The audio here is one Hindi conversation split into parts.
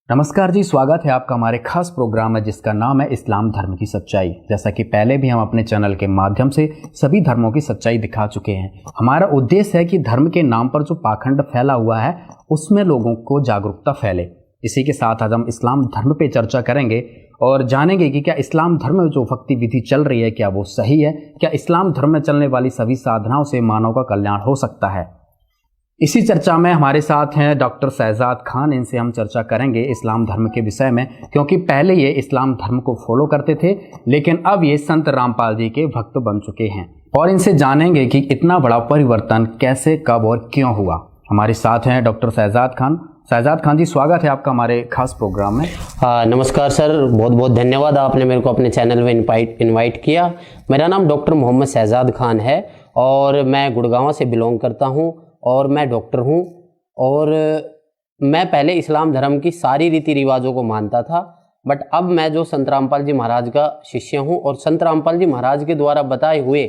नमस्कार जी, स्वागत है आपका हमारे खास प्रोग्राम में जिसका नाम है इस्लाम धर्म की सच्चाई। जैसा कि पहले भी हम अपने चैनल के माध्यम से सभी धर्मों की सच्चाई दिखा चुके हैं। हमारा उद्देश्य है कि धर्म के नाम पर जो पाखंड फैला हुआ है उसमें लोगों को जागरूकता फैले। इसी के साथ आज हम इस्लाम धर्म पे चर्चा करेंगे और जानेंगे कि क्या इस्लाम धर्म में जो भक्ति विधि चल रही है क्या वो सही है, क्या इस्लाम धर्म में चलने वाली सभी साधनाओं से मानव का कल्याण हो सकता है। इसी चर्चा में हमारे साथ हैं डॉक्टर शहजाद खान। इनसे हम चर्चा करेंगे इस्लाम धर्म के विषय में, क्योंकि पहले ये इस्लाम धर्म को फॉलो करते थे लेकिन अब ये संत रामपाल जी के भक्त बन चुके हैं और इनसे जानेंगे कि इतना बड़ा परिवर्तन कैसे, कब और क्यों हुआ। हमारे साथ हैं डॉक्टर शहजाद खान। शहजाद खान जी, स्वागत है आपका हमारे खास प्रोग्राम में। नमस्कार सर, बहुत बहुत धन्यवाद, आपने मेरे को अपने चैनल में इनवाइट किया। मेरा नाम डॉक्टर मोहम्मद शहजाद खान है और मैं गुड़गांव से बिलोंग करता हूँ और मैं डॉक्टर हूँ। और मैं पहले इस्लाम धर्म की सारी रीति रिवाजों को मानता था, बट अब मैं जो संत रामपाल जी महाराज का शिष्य हूँ और संत रामपाल जी महाराज के द्वारा बताए हुए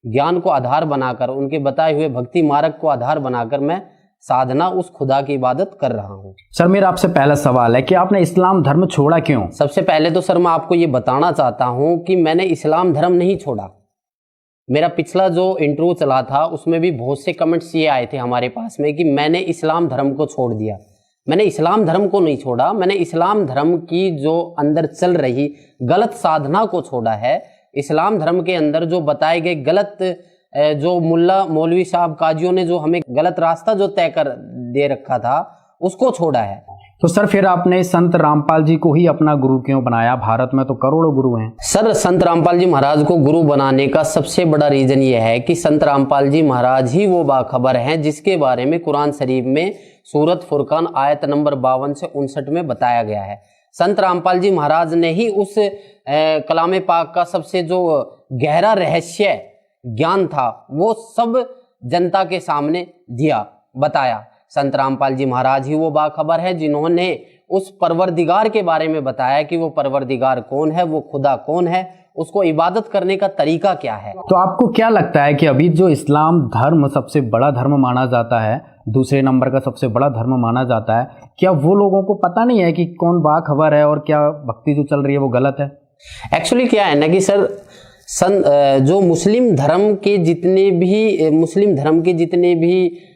ज्ञान को आधार बनाकर, उनके बताए हुए भक्ति मार्ग को आधार बनाकर मैं साधना उस खुदा की इबादत कर रहा हूँ। सर, मेरा आपसे पहला सवाल है कि आपने इस्लाम धर्म छोड़ा क्यों? सबसे पहले तो सर मैं आपको ये बताना चाहता हूँ कि मैंने इस्लाम धर्म नहीं छोड़ा। मेरा पिछला जो इंटरव्यू चला था उसमें भी बहुत से कमेंट्स ये आए थे हमारे पास में कि मैंने इस्लाम धर्म को छोड़ दिया। मैंने इस्लाम धर्म को नहीं छोड़ा, मैंने इस्लाम धर्म की जो अंदर चल रही गलत साधना को छोड़ा है। इस्लाम धर्म के अंदर जो बताए गए गलत, जो मुल्ला मौलवी साहब काजियों ने जो हमें गलत रास्ता जो तय कर दे रखा था उसको छोड़ा है। तो सर फिर आपने संत रामपाल जी को ही अपना गुरु क्यों बनाया? भारत में तो करोड़ों गुरु हैं। सर, संत रामपाल जी महाराज को गुरु बनाने का सबसे बड़ा रीजन ये है कि संत रामपाल जी महाराज ही वो बाखबर हैं जिसके बारे में कुरान शरीफ में सूरत फुरकान आयत नंबर 52 से 59 में बताया गया है। संत रामपाल जी महाराज ने ही उस कलाम पाक का सबसे जो गहरा रहस्य ज्ञान था वो सब जनता के सामने दिया, बताया। संत रामपाल जी महाराज ही वो बाखबर है जिन्होंने उस परवरदिगार के बारे में बताया कि वो परवरदिगार कौन है, वो खुदा कौन है, उसको इबादत करने का तरीका क्या है। तो आपको क्या लगता है कि अभी जो इस्लाम धर्म सबसे बड़ा धर्म माना जाता है, दूसरे नंबर का सबसे बड़ा धर्म माना जाता है, क्या वो लोगों को पता नहीं है कि कौन बाखबर है और क्या भक्ति जो चल रही है वो गलत है? एक्चुअली क्या है ना कि सर, जो मुस्लिम धर्म के जितने भी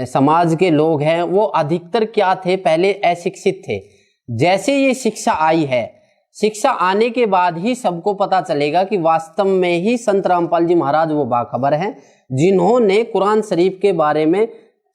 समाज के लोग हैं वो अधिकतर क्या थे, पहले अशिक्षित थे। जैसे ये शिक्षा आई है, शिक्षा आने के बाद ही सबको पता चलेगा कि वास्तव में ही संत रामपाल जी महाराज वो बाखबर हैं जिन्होंने कुरान शरीफ के बारे में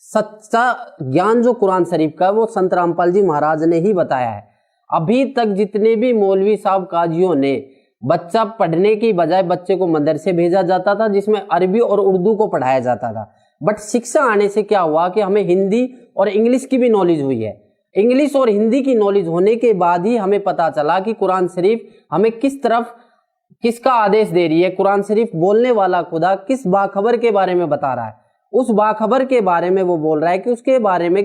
सच्चा ज्ञान, जो कुरान शरीफ का वो संत रामपाल जी महाराज ने ही बताया है। अभी तक जितने भी मौलवी साहब काजियों ने, बच्चा पढ़ने की बजाय बच्चे को मदरसे भेजा जाता था जिसमें अरबी और उर्दू को पढ़ाया जाता था, बट शिक्षा आने से क्या हुआ कि हमें हिंदी और इंग्लिश की भी नॉलेज हुई है। इंग्लिश और हिंदी की नॉलेज होने के बाद ही हमें पता चला कि कुरान शरीफ हमें किस तरफ किसका आदेश दे रही है, कुरान शरीफ बोलने वाला खुदा किस बाखबर के बारे में बता रहा है। उस बाखबर के बारे में वो बोल रहा है कि उसके बारे में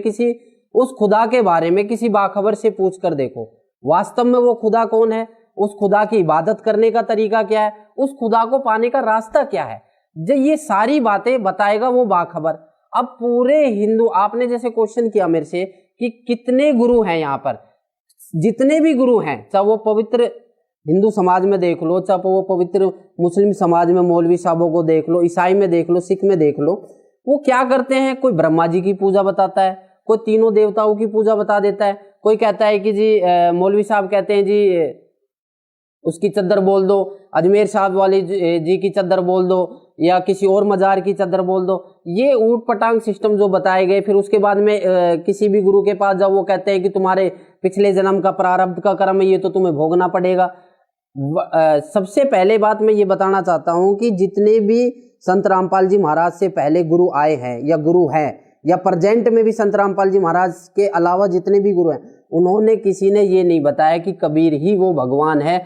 उस खुदा के बारे में किसी बाखबर से पूछ कर देखो वास्तव में वो खुदा कौन है, उस खुदा की इबादत करने का तरीका क्या है, उस खुदा को पाने का रास्ता क्या है। जब ये सारी बातें बताएगा वो बाखबर। अब पूरे हिंदू, आपने जैसे क्वेश्चन किया मेरे से कि कितने गुरु हैं यहाँ पर, जितने भी गुरु हैं, चाहे वो पवित्र हिंदू समाज में देख लो, चाहे वो पवित्र मुस्लिम समाज में मौलवी साहबों को देख लो, ईसाई में देख लो, सिख में देख लो, वो क्या करते हैं, कोई ब्रह्मा जी की पूजा बताता है, कोई तीनों देवताओं की पूजा बता देता है, कोई कहता है कि जी मौलवी साहब कहते हैं जी उसकी चद्दर बोल दो, अजमेर साहब वाली जी की चद्दर बोल दो, या किसी और मजार की चद्दर बोल दो। ये ऊट पटांग सिस्टम जो बताए गए, फिर उसके बाद में किसी भी गुरु के पास जाओ वो कहते हैं कि तुम्हारे पिछले जन्म का प्रारब्ध का कर्म है, ये तो तुम्हें भोगना पड़ेगा। सबसे पहले बात मैं ये बताना चाहता हूँ कि जितने भी संत रामपाल जी महाराज से पहले गुरु आए हैं या गुरु हैं या प्रेजेंट में भी संत रामपाल जी महाराज के अलावा जितने भी गुरु हैं, उन्होंने किसी ने ये नहीं बताया कि कबीर ही वो भगवान है,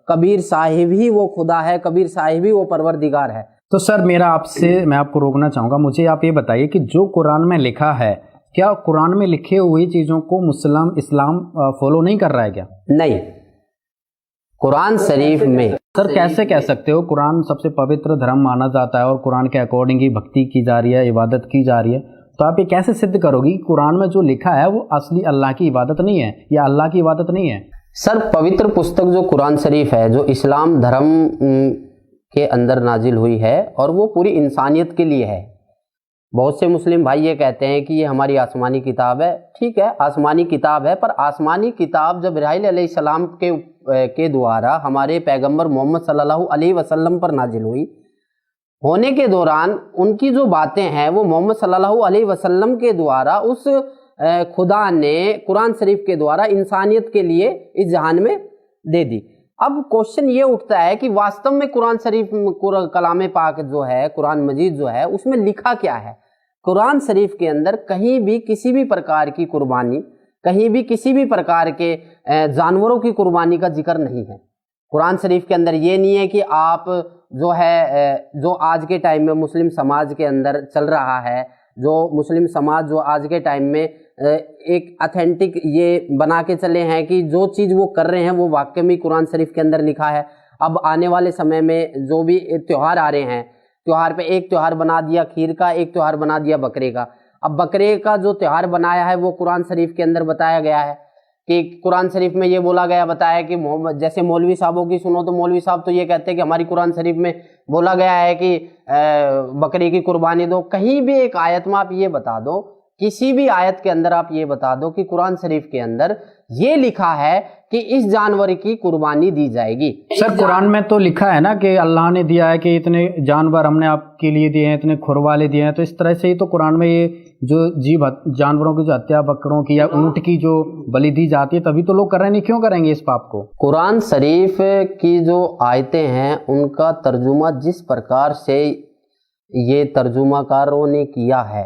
कबीर साहिब ही वो खुदा है, कबीर साहिब ही वो परवरदिगार है। तो सर मैं आपको रोकना चाहूंगा। मुझे आप ये बताइए कि जो कुरान में लिखा है, क्या कुरान में लिखे हुई चीजों को इस्लाम फॉलो नहीं कर रहा है क्या? नहीं, कुरान शरीफ में सर कैसे कह सकते हो कुरान सबसे पवित्र धर्म माना जाता है और कुरान के अकॉर्डिंग ही भक्ति की जा रही है, इबादत की जा रही है, तो आप ये कैसे सिद्ध करोगे कि कुरान में जो लिखा है वो असली अल्लाह की इबादत नहीं है या अल्लाह की इबादत नहीं है? सर, पवित्र पुस्तक जो कुरान शरीफ है, जो इस्लाम धर्म के अंदर नाजिल हुई है और वो पूरी इंसानियत के लिए है। बहुत से मुस्लिम भाई ये कहते हैं कि ये हमारी आसमानी किताब है। ठीक है, आसमानी किताब है, पर आसमानी किताब जब इब्राहीम अलैहिस्सलाम के द्वारा हमारे पैगंबर मोहम्मद सल्लल्लाहु अलैहि वसल्लम पर नाजिल हुई होने के दौरान उनकी जो बातें हैं वो मोहम्मद सल्लल्लाहु अलैहि वसल्लम के द्वारा उस खुदा ने कुरान शरीफ के द्वारा इंसानियत के लिए इस जहान में दे दी। अब क्वेश्चन ये उठता है कि वास्तव में कुरान शरीफ, कलाम पाक जो है, कुरान मजीद जो है, उसमें लिखा क्या है? कुरान शरीफ के अंदर कहीं भी किसी भी प्रकार की कुर्बानी, कहीं भी किसी भी प्रकार के जानवरों की कुर्बानी का जिक्र नहीं है। कुरान शरीफ के अंदर ये नहीं है कि आप जो है, जो आज के टाइम में मुस्लिम समाज के अंदर चल रहा है, जो मुस्लिम समाज जो आज के टाइम में एक ऑथेंटिक ये बना के चले हैं कि जो चीज़ वो कर रहे हैं वो वाकई में कुरान शरीफ के अंदर लिखा है। अब आने वाले समय में जो भी त्यौहार आ रहे हैं, त्यौहार पे एक त्यौहार बना दिया खीर का, एक त्यौहार बना दिया बकरे का। अब बकरे का जो त्यौहार बनाया है वो कुरान शरीफ के अंदर बताया गया है कि कुरान शरीफ में ये बोला गया, बताया कि मोहम्मद, जैसे मौलवी साहबों की सुनो तो मौलवी साहब तो ये कहते हैं कि हमारी कुरान शरीफ में बोला गया है कि बकरी की कुर्बानी दो। कहीं भी एक आयत में आप ये बता दो, किसी भी आयत के अंदर आप ये बता दो कि कुरान शरीफ के अंदर ये लिखा है कि इस जानवर की कुर्बानी दी जाएगी। सर, कुरान में तो लिखा है ना कि अल्लाह ने दिया है कि इतने जानवर हमने आपके लिए दिए हैं, इतने खुरवाले दिए हैं। तो इस तरह से ही तो कुरान में ये जो जानवरों की जो हत्या, बकरों की या ऊंट की जो बलि दी जाती है, तभी तो लोग कर रहे हैं, नहीं क्यों करेंगे इस पाप को? कुरान शरीफ की जो आयतें हैं उनका तर्जुमा जिस प्रकार से ये तर्जुमाकारों ने किया है,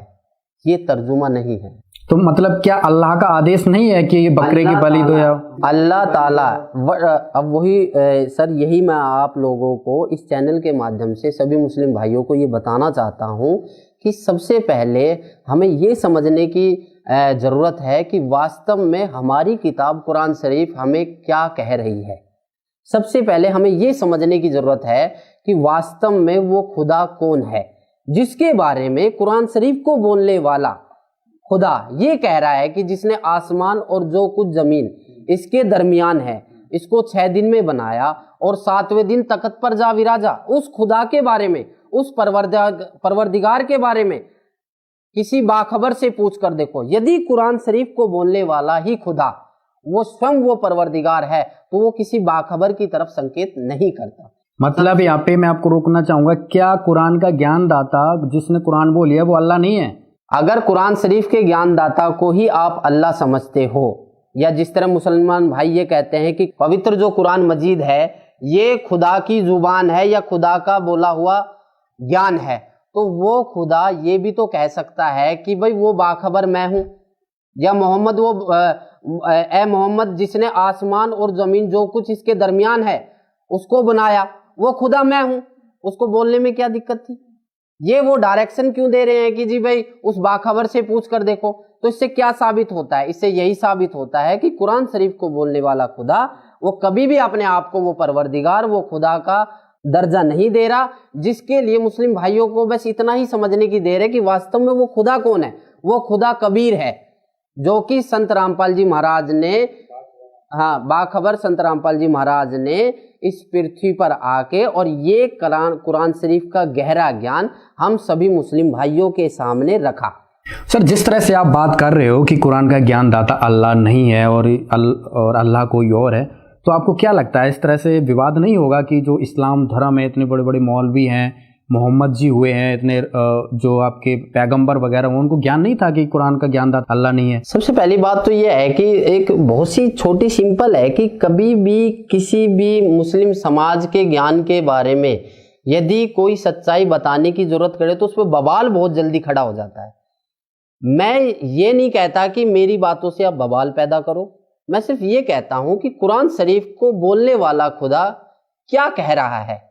ये तर्जुमा नहीं है। तो मतलब क्या अल्लाह का आदेश नहीं है कि ये बकरे की बलि दो? या अल्लाह ताला, अब वही सर, यही मैं आप लोगों को इस चैनल के माध्यम से सभी मुस्लिम भाइयों को ये बताना चाहता हूँ कि सबसे पहले हमें ये समझने की ज़रूरत है कि वास्तव में हमारी किताब कुरान शरीफ हमें क्या कह रही है। सबसे पहले हमें ये समझने की ज़रूरत है कि वास्तव में वो खुदा कौन है जिसके बारे में कुरान शरीफ को बोलने वाला खुदा ये कह रहा है कि जिसने आसमान और जो कुछ जमीन इसके दरमियान है, इसको 6 दिन में बनाया और 7वें दिन तख्त पर जा विराजा। उस खुदा के बारे में, उस परवरदिगार के बारे में किसी बाखबर से पूछ कर देखो। यदि कुरान शरीफ को बोलने वाला ही खुदा, वो स्वयं वो परवरदिगार है, तो वो किसी बाखबर की तरफ संकेत नहीं करता। मतलब यहाँ पे मैं आपको रोकना चाहूंगा, क्या कुरान का ज्ञान दाता जिसने कुरान बोली है वो अल्लाह नहीं है? अगर कुरान शरीफ के ज्ञानदाता को ही आप अल्लाह समझते हो, या जिस तरह मुसलमान भाई ये कहते हैं कि पवित्र जो कुरान मजीद है ये खुदा की जुबान है या खुदा का बोला हुआ ज्ञान है, तो वो खुदा ये भी तो कह सकता है कि भाई वो बाखबर मैं हूं, या मोहम्मद वो ए मोहम्मद जिसने आसमान और जमीन जो कुछ इसके दरमियान है उसको बनाया, वो खुदा मैं हूं। उसको बोलने में क्या दिक्कत थी? ये वो डायरेक्शन क्यों दे रहे हैं कि जी भाई उस बाखबर से पूछ कर देखो? तो इससे क्या साबित होता है? इससे यही साबित होता है कि कुरान शरीफ को बोलने वाला खुदा वो कभी भी अपने आप को वो परवरदिगार, वो खुदा का दर्जा नहीं दे रहा। जिसके लिए मुस्लिम भाइयों को बस इतना ही समझने की देर है कि वास्तव में वो खुदा कौन है। वो खुदा कबीर है, जो कि संत रामपाल जी महाराज ने, हाँ, बाखबर संत रामपाल जी महाराज ने इस पृथ्वी पर आके और ये कुरान शरीफ का गहरा ज्ञान हम सभी मुस्लिम भाइयों के सामने रखा। सर, जिस तरह से आप बात कर रहे हो कि कुरान का ज्ञान दाता अल्लाह नहीं है और अल्लाह कोई और है, तो आपको क्या लगता है इस तरह से विवाद नहीं होगा कि जो इस्लाम धर्म है, इतने बड़े बड़े मौलवी हैं, मोहम्मद जी हुए हैं, इतने जो आपके पैगंबर वगैरह, उनको ज्ञान नहीं था कि कुरान का ज्ञानदाता अल्लाह नहीं है? सबसे पहली बात तो ये है कि एक बहुत सी छोटी सिंपल है कि कभी भी किसी भी मुस्लिम समाज के ज्ञान के बारे में यदि कोई सच्चाई बताने की जरूरत करे तो उस पर बवाल बहुत जल्दी खड़ा हो जाता है। मैं ये नहीं कहता कि मेरी बातों से आप बवाल पैदा करो, मैं सिर्फ ये कहता हूं कि कुरान शरीफ को बोलने वाला खुदा क्या कह रहा है।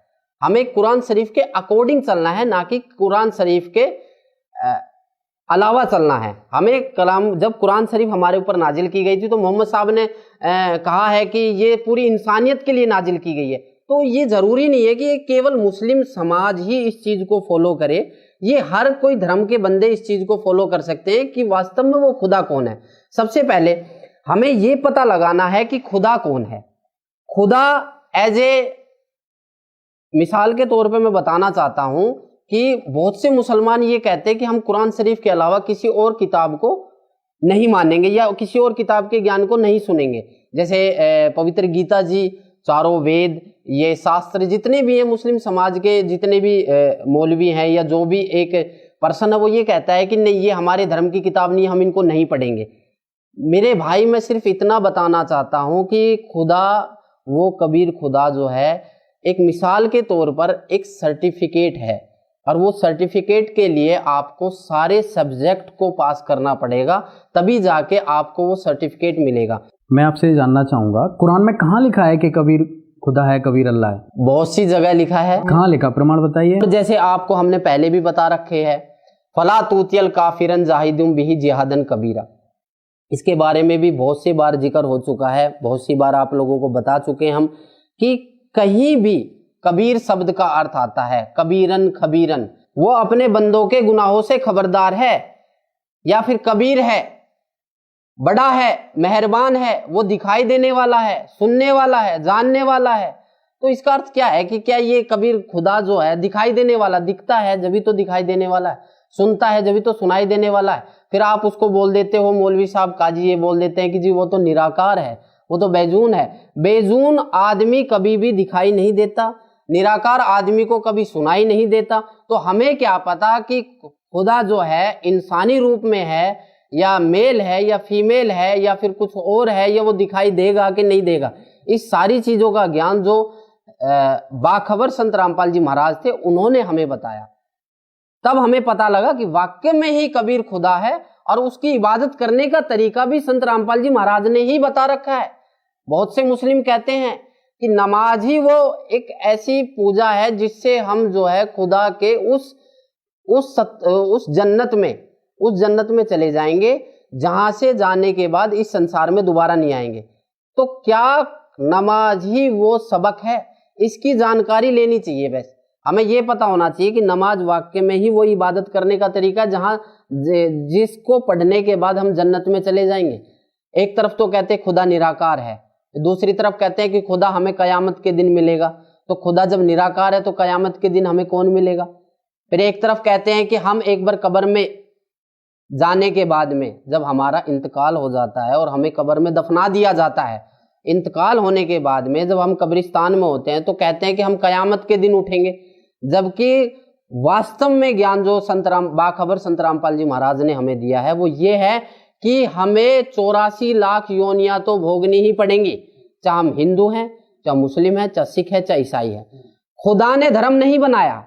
हमें कुरान शरीफ के अकॉर्डिंग चलना है, ना कि कुरान शरीफ के अलावा चलना है। हमें कलाम, जब कुरान शरीफ हमारे ऊपर नाजिल की गई थी तो मोहम्मद साहब ने कहा है कि ये पूरी इंसानियत के लिए नाजिल की गई है। तो ये जरूरी नहीं है कि केवल मुस्लिम समाज ही इस चीज को फॉलो करे। ये हर कोई धर्म के बंदे इस चीज को फॉलो कर सकते हैं कि वास्तव में वो खुदा कौन है। सबसे पहले हमें ये पता लगाना है कि खुदा कौन है। खुदा एज ए मिसाल के तौर पे मैं बताना चाहता हूं कि बहुत से मुसलमान ये कहते हैं कि हम कुरान शरीफ के अलावा किसी और किताब को नहीं मानेंगे या किसी और किताब के ज्ञान को नहीं सुनेंगे। जैसे पवित्र गीता जी, चारों वेद, ये शास्त्र जितने भी हैं, मुस्लिम समाज के जितने भी मौलवी हैं या जो भी एक पर्सन है, वो ये कहता है कि नहीं ये हमारे धर्म की किताब नहीं, हम इनको नहीं पढ़ेंगे। मेरे भाई मैं सिर्फ इतना बताना चाहता हूं कि खुदा, वो कबीर खुदा जो है, एक मिसाल के तौर पर एक सर्टिफिकेट है, और वो सर्टिफिकेट के लिए आपको सारे सब्जेक्ट को पास करना पड़ेगा, तभी जाके आपको वो सर्टिफिकेट मिलेगा। मैं आपसे जानना चाहूंगा, कुरान में कहाँ लिखा है कि कबीर खुदा है, कबीर अल्लाह है? बहुत सी जगह लिखा है। कहाँ लिखा, प्रमाण बताइए। जैसे आपको हमने पहले भी बता रखे हैं, फला तूतियल काफिरन जाहिदुम बिही जिहादन कबीरा, इसके बारे में भी बहुत सी बार जिक्र हो चुका है, बहुत सी बार आप लोगों को बता चुके हैं हम कि कहीं भी कबीर शब्द का अर्थ आता है कबीरन खबीरन, वो अपने बंदों के गुनाहों से खबरदार है, या फिर कबीर है, बड़ा है, मेहरबान है, वो दिखाई देने वाला है, सुनने वाला है, जानने वाला है। तो इसका अर्थ क्या है कि क्या ये कबीर खुदा जो है दिखाई देने वाला, दिखता है जब भी तो दिखाई देने वाला है, सुनता है जब भी तो सुनाई देने वाला है। फिर आप उसको बोल देते हो, मौलवी साहब काजी ये बोल देते हैं कि जी वो तो निराकार है, वो तो बेजून है। बेजून आदमी कभी भी दिखाई नहीं देता, निराकार आदमी को कभी सुनाई नहीं देता। तो हमें क्या पता कि खुदा जो है इंसानी रूप में है, या मेल है, या फीमेल है, या फिर कुछ और है, या वो दिखाई देगा कि नहीं देगा। इस सारी चीजों का ज्ञान जो बाखबर संत रामपाल जी महाराज थे, उन्होंने हमें बताया। तब हमें पता लगा कि वाकई में ही कबीर खुदा है, और उसकी इबादत करने का तरीका भी संत रामपाल जी महाराज ने ही बता रखा है। बहुत से मुस्लिम कहते हैं कि नमाज ही वो एक ऐसी पूजा है जिससे हम जो है खुदा के उस जन्नत में चले जाएंगे, जहां से जाने के बाद इस संसार में दोबारा नहीं आएंगे। तो क्या नमाज ही वो सबक है? इसकी जानकारी लेनी चाहिए। बस हमें ये पता होना चाहिए कि नमाज वाकई में ही वो इबादत करने का तरीका जहां जिसको पढ़ने के बाद हम जन्नत में चले जाएंगे। एक तरफ तो कहते हैं खुदा निराकार है, दूसरी तरफ कहते हैं कि खुदा हमें कयामत के दिन मिलेगा। तो खुदा जब निराकार है तो कयामत के दिन हमें कौन मिलेगा? फिर एक तरफ कहते हैं कि हम एक बार कब्र में जाने के बाद में, जब हमारा इंतकाल हो जाता है और हमें कब्र में दफना दिया जाता है, इंतकाल होने के बाद में जब हम कब्रिस्तान में होते हैं तो कहते हैं कि हम कयामत के दिन उठेंगे। जबकि वास्तव में ज्ञान जो बाखबर संत रामपाल जी महाराज ने हमें दिया है वो ये है कि हमें 84 लाख योनियां तो भोगनी ही पड़ेंगी, चाहे हम हिंदू हैं, चाहे मुस्लिम है, चाहे सिख है, चाहे ईसाई है। खुदा ने धर्म नहीं बनाया,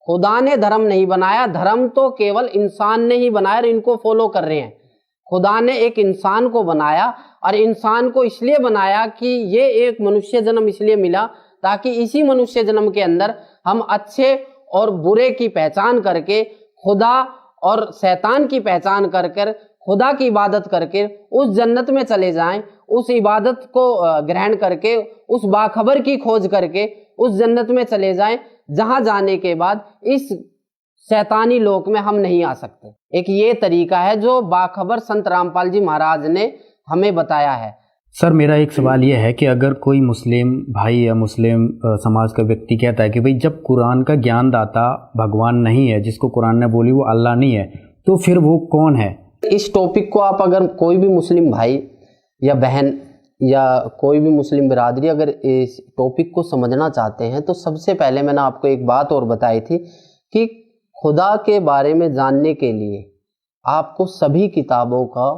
खुदा ने धर्म नहीं बनाया, धर्म तो केवल इंसान ने ही बनाया और इनको फॉलो कर रहे हैं। खुदा ने एक इंसान को बनाया, और इंसान को इसलिए बनाया कि ये एक मनुष्य जन्म इसलिए मिला ताकि इसी मनुष्य जन्म के अंदर हम अच्छे और बुरे की पहचान करके, खुदा और शैतान की पहचान कर कर, खुदा की इबादत करके उस जन्नत में चले जाएं, उस इबादत को ग्रहण करके, उस बाखबर की खोज करके उस जन्नत में चले जाएं, जहां जाने के बाद इस शैतानी लोक में हम नहीं आ सकते। एक ये तरीका है जो बाखबर संत रामपाल जी महाराज ने हमें बताया है। सर मेरा एक सवाल यह है कि अगर कोई मुस्लिम भाई या मुस्लिम समाज का व्यक्ति कहता है कि भाई जब कुरान का ज्ञानदाता भगवान नहीं है, जिसको कुरान ने बोली वो अल्लाह नहीं है, तो फिर वो कौन है? इस टॉपिक को आप अगर कोई भी मुस्लिम भाई या बहन या कोई भी मुस्लिम बिरादरी अगर इस टॉपिक को समझना चाहते हैं तो सबसे पहले मैंने आपको एक बात और बताई थी कि खुदा के बारे में जानने के लिए आपको सभी किताबों का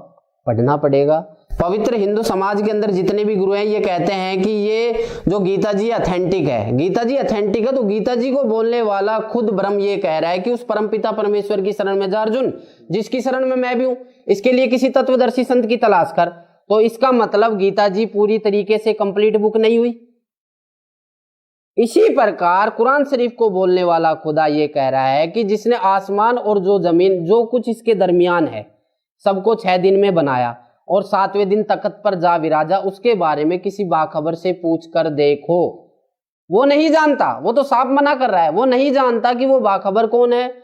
पढ़ना पड़ेगा। पवित्र हिंदू समाज के अंदर जितने भी गुरु हैं ये कहते हैं कि ये जो गीता जी ऑथेंटिक है, गीता जी ऑथेंटिक है, तो गीता जी को बोलने वाला खुद ब्रह्म ये कह रहा है कि उस परमपिता परमेश्वर की शरण में जा अर्जुन, जिसकी शरण में मैं भी हूं, इसके लिए किसी तत्वदर्शी संत की तलाश कर। तो इसका मतलब गीता जी पूरी तरीके से कंप्लीट बुक नहीं हुई। इसी प्रकार कुरान शरीफ को बोलने वाला खुदा ये कह रहा है कि जिसने आसमान और जो जमीन जो कुछ इसके दरमियान है सबको 6 दिन में बनाया और 7वें दिन तख्त पर जा विराजा, उसके बारे में किसी बाखबर से पूछ कर देखो। वो नहीं जानता, वो तो साफ मना कर रहा है, वो नहीं जानता कि वो बाखबर कौन है,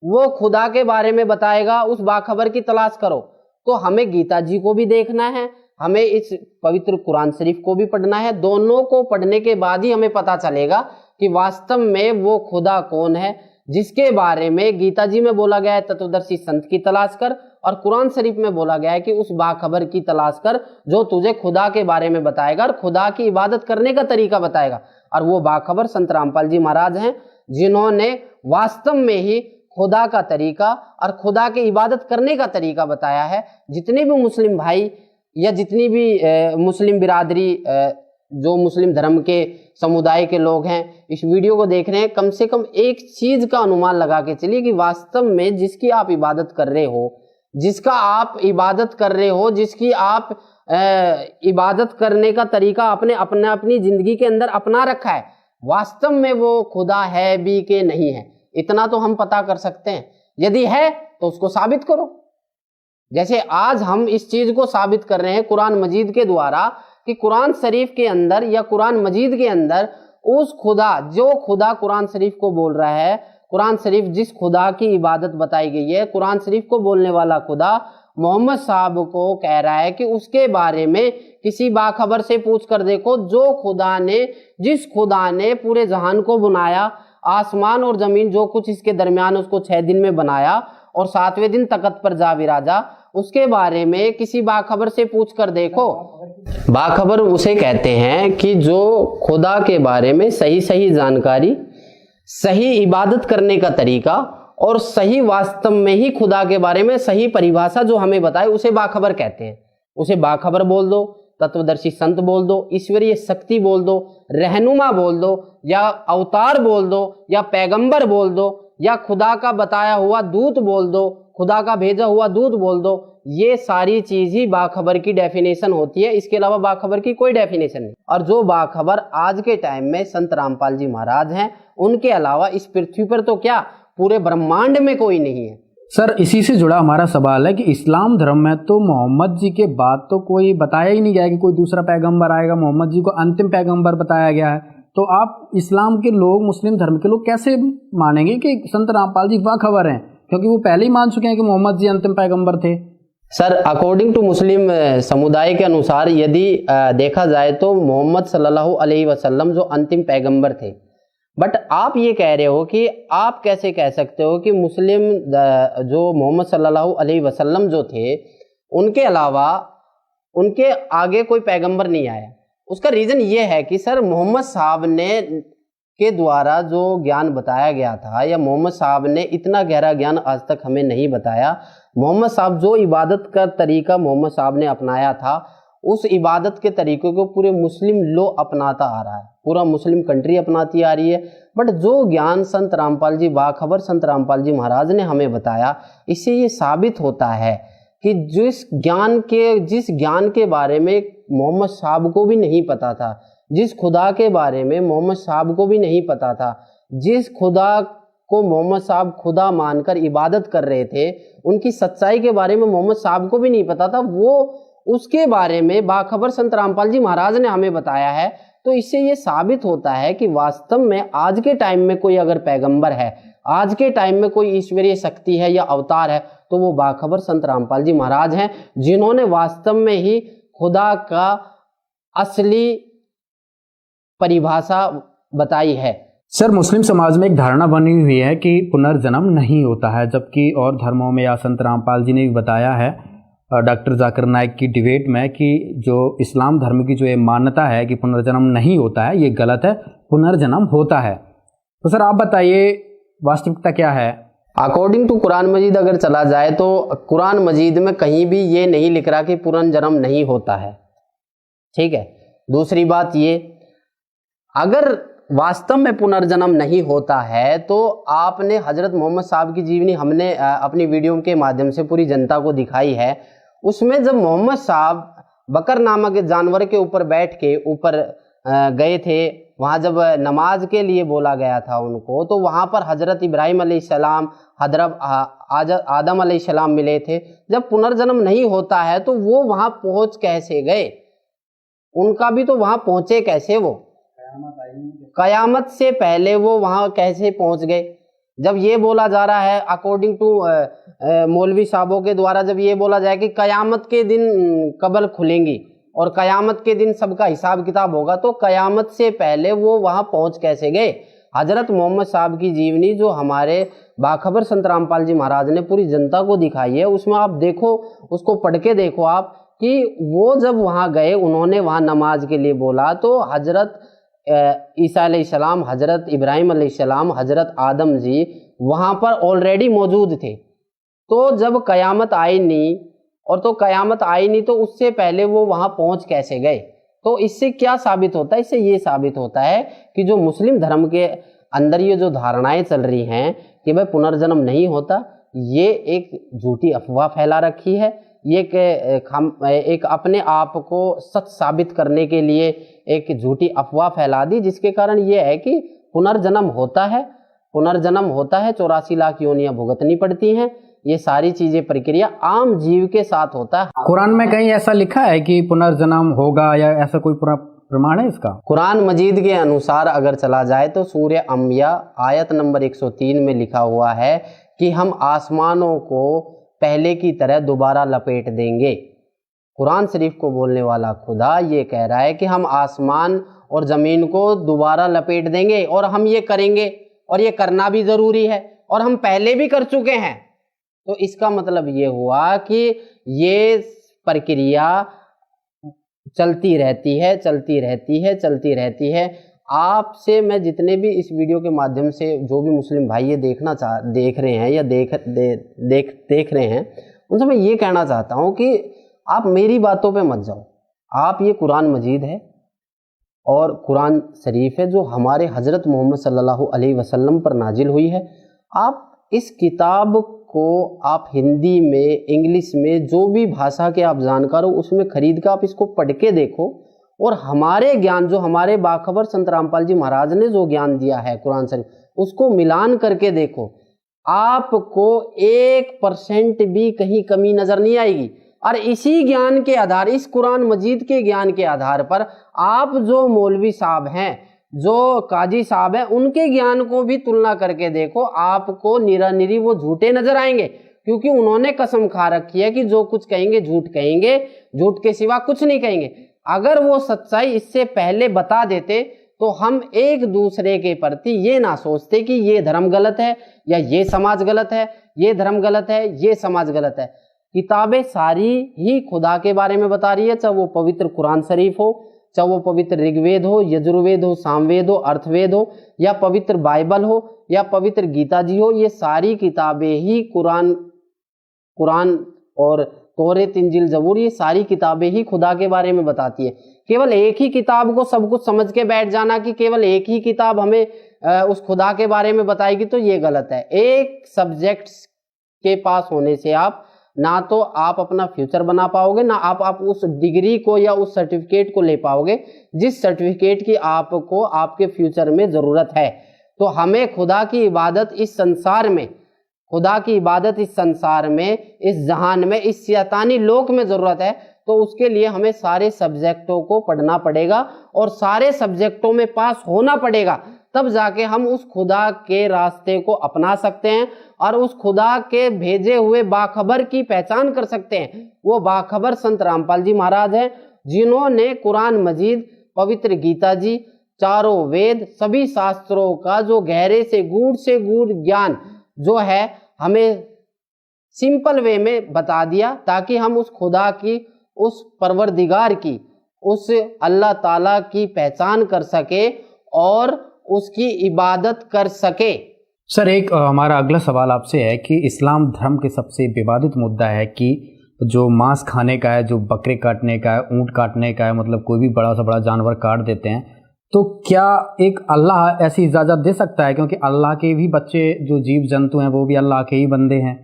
वो खुदा के बारे में बताएगा, उस बाखबर की तलाश करो। तो हमें गीता जी को भी देखना है, हमें इस पवित्र कुरान शरीफ को भी पढ़ना है। दोनों को पढ़ने के बाद ही हमें पता चलेगा कि वास्तव में वो खुदा कौन है, जिसके बारे में गीता जी में बोला गया है तत्वदर्शी संत की तलाश कर, और कुरान शरीफ में बोला गया है कि उस बाखबर की तलाश कर जो तुझे खुदा के बारे में बताएगा और खुदा की इबादत करने का तरीका बताएगा। और वो बाखबर संत रामपाल जी महाराज हैं, जिन्होंने वास्तव में ही खुदा का तरीका और खुदा की इबादत करने का तरीका बताया है। जितने भी मुस्लिम भाई या जितनी भी मुस्लिम बिरादरी, जो मुस्लिम धर्म के समुदाय के लोग हैं, इस वीडियो को देख रहे हैं, कम से कम एक चीज का अनुमान लगा के चलिए कि वास्तव में जिसकी आप इबादत कर रहे हो, जिसका आप इबादत कर रहे हो, जिसकी आप इबादत करने का तरीका आपने अपनी जिंदगी के अंदर अपना रखा है, वास्तव में वो खुदा है भी कि नहीं है, इतना तो हम पता कर सकते हैं। यदि है तो उसको साबित करो। जैसे आज हम इस चीज को साबित कर रहे हैं कुरान मजीद के द्वारा कि कुरान शरीफ के अंदर या कुरान मजीद के अंदर उस खुदा, जो खुदा कुरान शरीफ को बोल रहा है, कुरान शरीफ जिस खुदा की इबादत बताई गई है, कुरान शरीफ को बोलने वाला खुदा मोहम्मद साहब को कह रहा है कि उसके बारे में किसी बाखबर से पूछ कर देखो, जो खुदा ने, जिस खुदा ने पूरे जहान को बनाया, आसमान और जमीन जो कुछ इसके दरमियान, उसको 6 दिन में बनाया और 7वें दिन तख्त पर जा विराजा, उसके बारे में किसी बाखबर से पूछ कर देखो। बाखबर उसे कहते हैं कि जो खुदा के बारे में सही सही जानकारी, सही इबादत करने का तरीका और सही वास्तव में ही खुदा के बारे में सही परिभाषा जो हमें बताए, उसे बाखबर कहते हैं। उसे बाखबर बोल दो, तत्वदर्शी संत बोल दो, ईश्वरीय शक्ति बोल दो, रहनुमा बोल दो, या अवतार बोल दो, या पैगंबर बोल दो, या खुदा का बताया हुआ दूत बोल दो, खुदा का भेजा हुआ दूत बोल दो। ये सारी चीज ही बाखबर की डेफिनेशन होती है, इसके अलावा बाखबर की कोई डेफिनेशन नहीं। और जो बाखबर आज के टाइम में संत रामपाल जी महाराज हैं, उनके अलावा इस पृथ्वी पर तो क्या पूरे ब्रह्मांड में कोई नहीं है। सर, इसी से जुड़ा हमारा सवाल है कि इस्लाम धर्म में तो मोहम्मद जी के बाद तो कोई बताया ही नहीं गया कि कोई दूसरा पैगंबर आएगा, मोहम्मद जी को अंतिम पैगंबर बताया गया है। तो आप इस्लाम के लोग, मुस्लिम धर्म के लोग कैसे मानेंगे कि संत रामपाल जी बाखबर हैं, क्योंकि वो पहले ही मान चुके हैं कि मोहम्मद जी अंतिम पैगंबर थे। सर, अकॉर्डिंग टू मुस्लिम समुदाय के अनुसार यदि देखा जाए तो मोहम्मद सल्लल्लाहु अलैहि वसल्लम जो अंतिम पैगंबर थे। बट आप ये कह रहे हो कि आप कैसे कह सकते हो कि मुस्लिम जो मोहम्मद सल्लल्लाहु अलैहि वसल्लम जो थे, उनके अलावा उनके आगे कोई पैगंबर नहीं आया। उसका रीजन ये है कि सर, मोहम्मद साहब ने के द्वारा जो ज्ञान बताया गया था, या मोहम्मद साहब ने इतना गहरा ज्ञान आज तक हमें नहीं बताया। मोहम्मद साहब जो इबादत का तरीका मोहम्मद साहब ने अपनाया था, उस इबादत के तरीके को पूरे मुस्लिम लोग अपनाता आ रहा है, पूरा मुस्लिम कंट्री अपनाती आ रही है। बट जो ज्ञान संत रामपाल जी, बाखबर संत रामपाल जी महाराज ने हमें बताया, इससे ये साबित होता है कि जिस ज्ञान के बारे में मोहम्मद साहब को भी नहीं पता था, जिस खुदा के बारे में मोहम्मद साहब को भी नहीं पता था, जिस खुदा को मोहम्मद साहब खुदा मानकर इबादत कर रहे थे, उनकी सच्चाई के बारे में मोहम्मद साहब को भी नहीं पता था, वो उसके बारे में बाखबर संत रामपाल जी महाराज ने हमें बताया है। तो इससे ये साबित होता है कि वास्तव में आज के टाइम में कोई अगर पैगंबर है, आज के टाइम में कोई ईश्वरीय शक्ति है या अवतार है, तो वो बाखबर संत रामपाल जी महाराज हैं, जिन्होंने वास्तव में ही खुदा का असली परिभाषा बताई है। सर, मुस्लिम समाज में एक धारणा बनी हुई है कि पुनर्जन्म नहीं होता है, जबकि और धर्मों में, या संत रामपाल जी ने भी बताया है डॉक्टर जाकिर नाइक की डिबेट में कि जो इस्लाम धर्म की जो ये मान्यता है कि पुनर्जन्म नहीं होता है, ये गलत है, पुनर्जन्म होता है। तो सर आप बताइए वास्तविकता क्या है? अकॉर्डिंग टू कुरान मजीद अगर चला जाए तो कुरान मजीद में कहीं भी ये नहीं लिख रहा कि पुनर्जन्म नहीं होता है। ठीक है। दूसरी बात ये, अगर वास्तव में पुनर्जन्म नहीं होता है तो आपने हजरत मोहम्मद साहब की जीवनी हमने अपनी वीडियो के माध्यम से पूरी जनता को दिखाई है। उसमें जब मोहम्मद साहब बकर नामक जानवर के ऊपर बैठ के ऊपर गए थे, वहाँ जब नमाज के लिए बोला गया था उनको, तो वहाँ पर हजरत इब्राहिम अलैहिस्सलाम, हजरत आदम अलैहिस्सलाम मिले थे। जब पुनर्जन्म नहीं होता है तो वो वहाँ पहुँच कैसे गए? उनका भी तो वहाँ पहुँचे कैसे? वो कयामत से पहले वो वहाँ कैसे पहुँच गए? जब ये बोला जा रहा है अकॉर्डिंग टू मौलवी साहबों के द्वारा, जब ये बोला जाए कि कयामत के दिन कब्र खुलेंगी और कयामत के दिन सबका हिसाब किताब होगा, तो कयामत से पहले वो वहां पहुंच कैसे गए? हजरत मोहम्मद साहब की जीवनी जो हमारे बाखबर संत रामपाल जी महाराज ने पूरी जनता को दिखाई है, उसमें आप देखो, उसको पढ़ के देखो आप कि वो जब वहां गए, उन्होंने वहां नमाज के लिए बोला तो हजरत ईसा अलैहिस्सलाम, हजरत इब्राहिम अलैहिस्सलाम, हजरत आदम जी वहां पर ऑलरेडी मौजूद थे। तो जब कयामत आई नहीं, और तो कयामत आई नहीं तो उससे पहले वो वहां पहुंच कैसे गए? तो इससे क्या साबित होता है? इससे ये साबित होता है कि जो मुस्लिम धर्म के अंदर ये जो धारणाएं चल रही हैं कि भाई पुनर्जन्म नहीं होता, ये एक झूठी अफवाह फैला रखी है। ये एक अपने आप को सच साबित करने के लिए एक झूठी अफवाह फैला दी, जिसके कारण ये है कि पुनर्जन्म होता है, पुनर्जन्म होता है, 84 लाख योनियां भुगतनी पड़ती हैं। ये सारी चीजें प्रक्रिया आम जीव के साथ होता है। कुरान में कहीं ऐसा लिखा है कि पुनर्जन्म होगा, या ऐसा कोई प्रमाण है इसका? कुरान मजीद के अनुसार अगर चला जाए तो सूर्य अंबिया आयत नंबर 103 में लिखा हुआ है कि हम आसमानों को पहले की तरह दोबारा लपेट देंगे। कुरान शरीफ को बोलने वाला खुदा ये कह रहा है कि हम आसमान और ज़मीन को दोबारा लपेट देंगे, और हम ये करेंगे, और ये करना भी ज़रूरी है, और हम पहले भी कर चुके हैं। तो इसका मतलब ये हुआ कि ये प्रक्रिया चलती रहती है, चलती रहती है, चलती रहती है। आपसे मैं जितने भी इस वीडियो के माध्यम से जो भी मुस्लिम भाई ये देख रहे हैं या देख रहे हैं, उनसे मैं ये कहना चाहता हूँ कि आप मेरी बातों पे मत जाओ। आप ये कुरान मजीद है और कुरान शरीफ है जो हमारे हज़रत मोहम्मद सल्लल्लाहु अलैहि वसल्लम पर नाजिल हुई है। आप इस किताब को आप हिंदी में, इंग्लिश में, जो भी भाषा के आप जानकार हो उसमें खरीद कर आप इसको पढ़ के देखो, और हमारे ज्ञान जो हमारे बाखबर संत रामपाल जी महाराज ने जो ज्ञान दिया है कुरान शरीफ, उसको मिलान करके देखो। आपको 1% भी कहीं कमी नजर नहीं आएगी। और इसी ज्ञान के आधार, इस कुरान मजीद के ज्ञान के आधार पर आप जो मौलवी साहब हैं, जो काजी साहब हैं, उनके ज्ञान को भी तुलना करके देखो, आपको निरानिरी वो झूठे नजर आएंगे, क्योंकि उन्होंने कसम खा रखी है कि जो कुछ कहेंगे झूठ कहेंगे, झूठ के सिवा कुछ नहीं कहेंगे। अगर वो सच्चाई इससे पहले बता देते तो हम एक दूसरे के प्रति ये ना सोचते कि ये धर्म गलत है या ये समाज गलत है, ये धर्म गलत है, ये समाज गलत है। किताबें सारी ही खुदा के बारे में बता रही है, चाहे वो पवित्र कुरान शरीफ हो, चाहे वो पवित्र ऋग्वेद हो, यजुर्वेद हो, सामवेद हो, अर्थवेद हो, या पवित्र बाइबल हो, या पवित्र गीता जी हो। ये सारी किताबें ही कुरान और तौरेत, इंजील, जबूर, ये सारी किताबें ही खुदा के बारे में बताती है। केवल एक ही किताब को सब कुछ समझ के बैठ जाना कि केवल एक ही किताब हमें उस खुदा के बारे में बताएगी, तो ये गलत है। एक सब्जेक्ट के पास होने से आप ना तो आप अपना फ्यूचर बना पाओगे, ना आप उस डिग्री को या उस सर्टिफिकेट को ले पाओगे जिस सर्टिफिकेट की आपको आपके फ्यूचर में जरूरत है। तो हमें खुदा की इबादत इस संसार में, खुदा की इबादत इस संसार में, इस जहान में, इस शैतानी लोक में जरूरत है। तो उसके लिए हमें सारे सब्जेक्टों को पढ़ना पड़ेगा और सारे सब्जेक्टों में पास होना पड़ेगा, तब जाके हम उस खुदा के रास्ते को अपना सकते हैं और उस खुदा के भेजे हुए बाखबर की पहचान कर सकते हैं। वो बाखबर संत रामपाल जी महाराज हैं, जिन्होंने कुरान मजीद, पवित्र गीता जी, चारों वेद, सभी शास्त्रों का जो गहरे से गूढ़ ज्ञान जो है हमें सिंपल वे में बता दिया, ताकि हम उस खुदा की, उस परवरदिगार की, उस अल्लाह ताला की पहचान कर सके और उसकी इबादत कर सके। सर, एक हमारा अगला सवाल आपसे है कि इस्लाम धर्म के सबसे विवादित मुद्दा है कि जो मांस खाने का है, जो बकरे काटने का है, ऊंट काटने का है, मतलब कोई भी बड़ा से बड़ा जानवर काट देते हैं, तो क्या एक अल्लाह ऐसी इजाज़त दे सकता है? क्योंकि अल्लाह के भी बच्चे जो जीव जंतु हैं वो भी अल्लाह के ही बंदे हैं,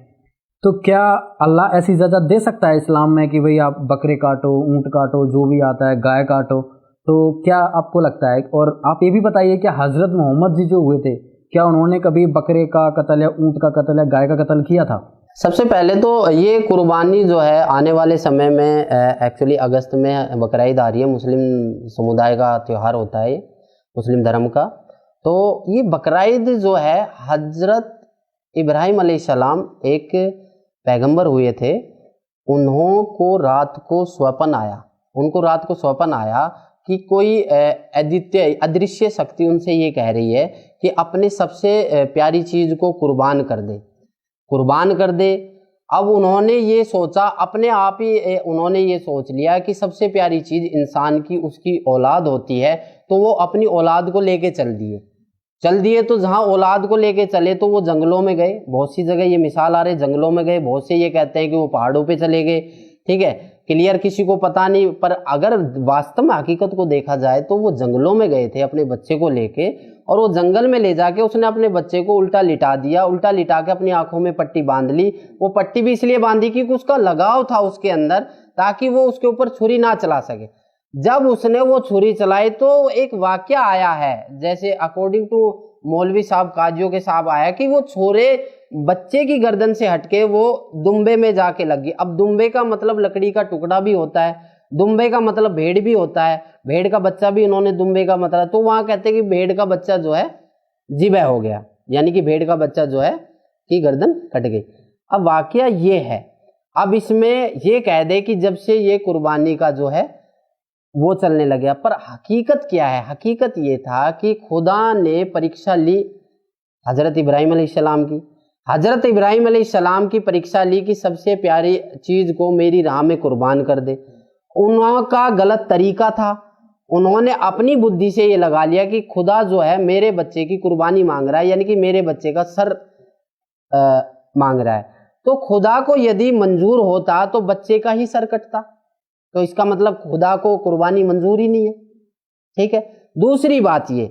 तो क्या अल्लाह ऐसी इजाज़त दे सकता है इस्लाम में कि भाई आप बकरे काटो, ऊंट काटो, जो भी आता है, गाय काटो? तो क्या आपको लगता है? और आप ये भी बताइए कि हज़रत मोहम्मद जी जो हुए थे, क्या उन्होंने कभी बकरे का कत्ल या ऊंट का कत्ल या गाय का कत्ल किया था? सबसे पहले तो ये कुर्बानी जो है आने वाले समय में एक्चुअली अगस्त में बकरीद आ रही है, मुस्लिम समुदाय का त्यौहार होता है ये, मुस्लिम धर्म का। तो ये बकरीद जो है हजरत इब्राहिम अलैहिस्सलाम एक पैगंबर हुए थे। उनको रात को स्वप्न आया कि कोई अदृश्य शक्ति उनसे ये कह रही है कि अपने सबसे प्यारी चीज को कुर्बान कर दे। अब उन्होंने ये सोचा, अपने आप ही उन्होंने ये सोच लिया कि सबसे प्यारी चीज इंसान की उसकी औलाद होती है, तो वो अपनी औलाद को लेके चल दिए। तो जहाँ औलाद को लेके चले तो वो जंगलों में गए। बहुत सी जगह ये मिसाल आ रही है, जंगलों में गए। बहुत से ये कहते हैं कि वो पहाड़ों पे चले गए। ठीक है, क्लियर किसी को पता नहीं, पर अगर वास्तव में हकीकत को देखा जाए तो वो जंगलों में गए थे अपने बच्चे को लेके, और वो जंगल में ले जाके उसने अपने बच्चे को उल्टा लिटा दिया। उल्टा लिटा के अपनी आंखों में पट्टी बांध ली। वो पट्टी भी इसलिए बांधी क्योंकि उसका लगाव था उसके अंदर, ताकि वो उसके ऊपर छुरी ना चला सके। जब उसने वो छुरी चलाई तो एक वाकया आया है, जैसे अकॉर्डिंग टू मौलवी साहब, काजियों के साहब आया कि वो छोरे बच्चे की गर्दन से हटके वो दुम्बे में जाके लगी। अब दुम्बे का मतलब लकड़ी का टुकड़ा भी होता है, दुम्बे का मतलब भेड़ भी होता है, भेड़ का बच्चा भी इन्होंने दुम्बे का मतलब, तो वहां कहते हैं कि भेड़ का बच्चा जो है जिबह हो गया, यानी कि भेड़ का बच्चा जो है की गर्दन कट गई। अब वाकया ये है, अब इसमें ये कह दे कि जब से ये कुर्बानी का जो है वो चलने लगे, पर हकीकत क्या है? हकीकत ये था कि खुदा ने परीक्षा ली हजरत इब्राहिम अलैहिस्सलाम की। हजरत इब्राहिम अलैहिस्सलाम की परीक्षा ली कि सबसे प्यारी चीज को मेरी राह में कुर्बान कर दे। उनका गलत तरीका था, उन्होंने अपनी बुद्धि से ये लगा लिया कि खुदा जो है मेरे बच्चे की कुर्बानी मांग रहा है, यानी कि मेरे बच्चे का सर मांग रहा है। तो खुदा को यदि मंजूर होता तो बच्चे का ही सर कटता, तो इसका मतलब खुदा को कुर्बानी मंजूर ही नहीं है। ठीक है, दूसरी बात ये,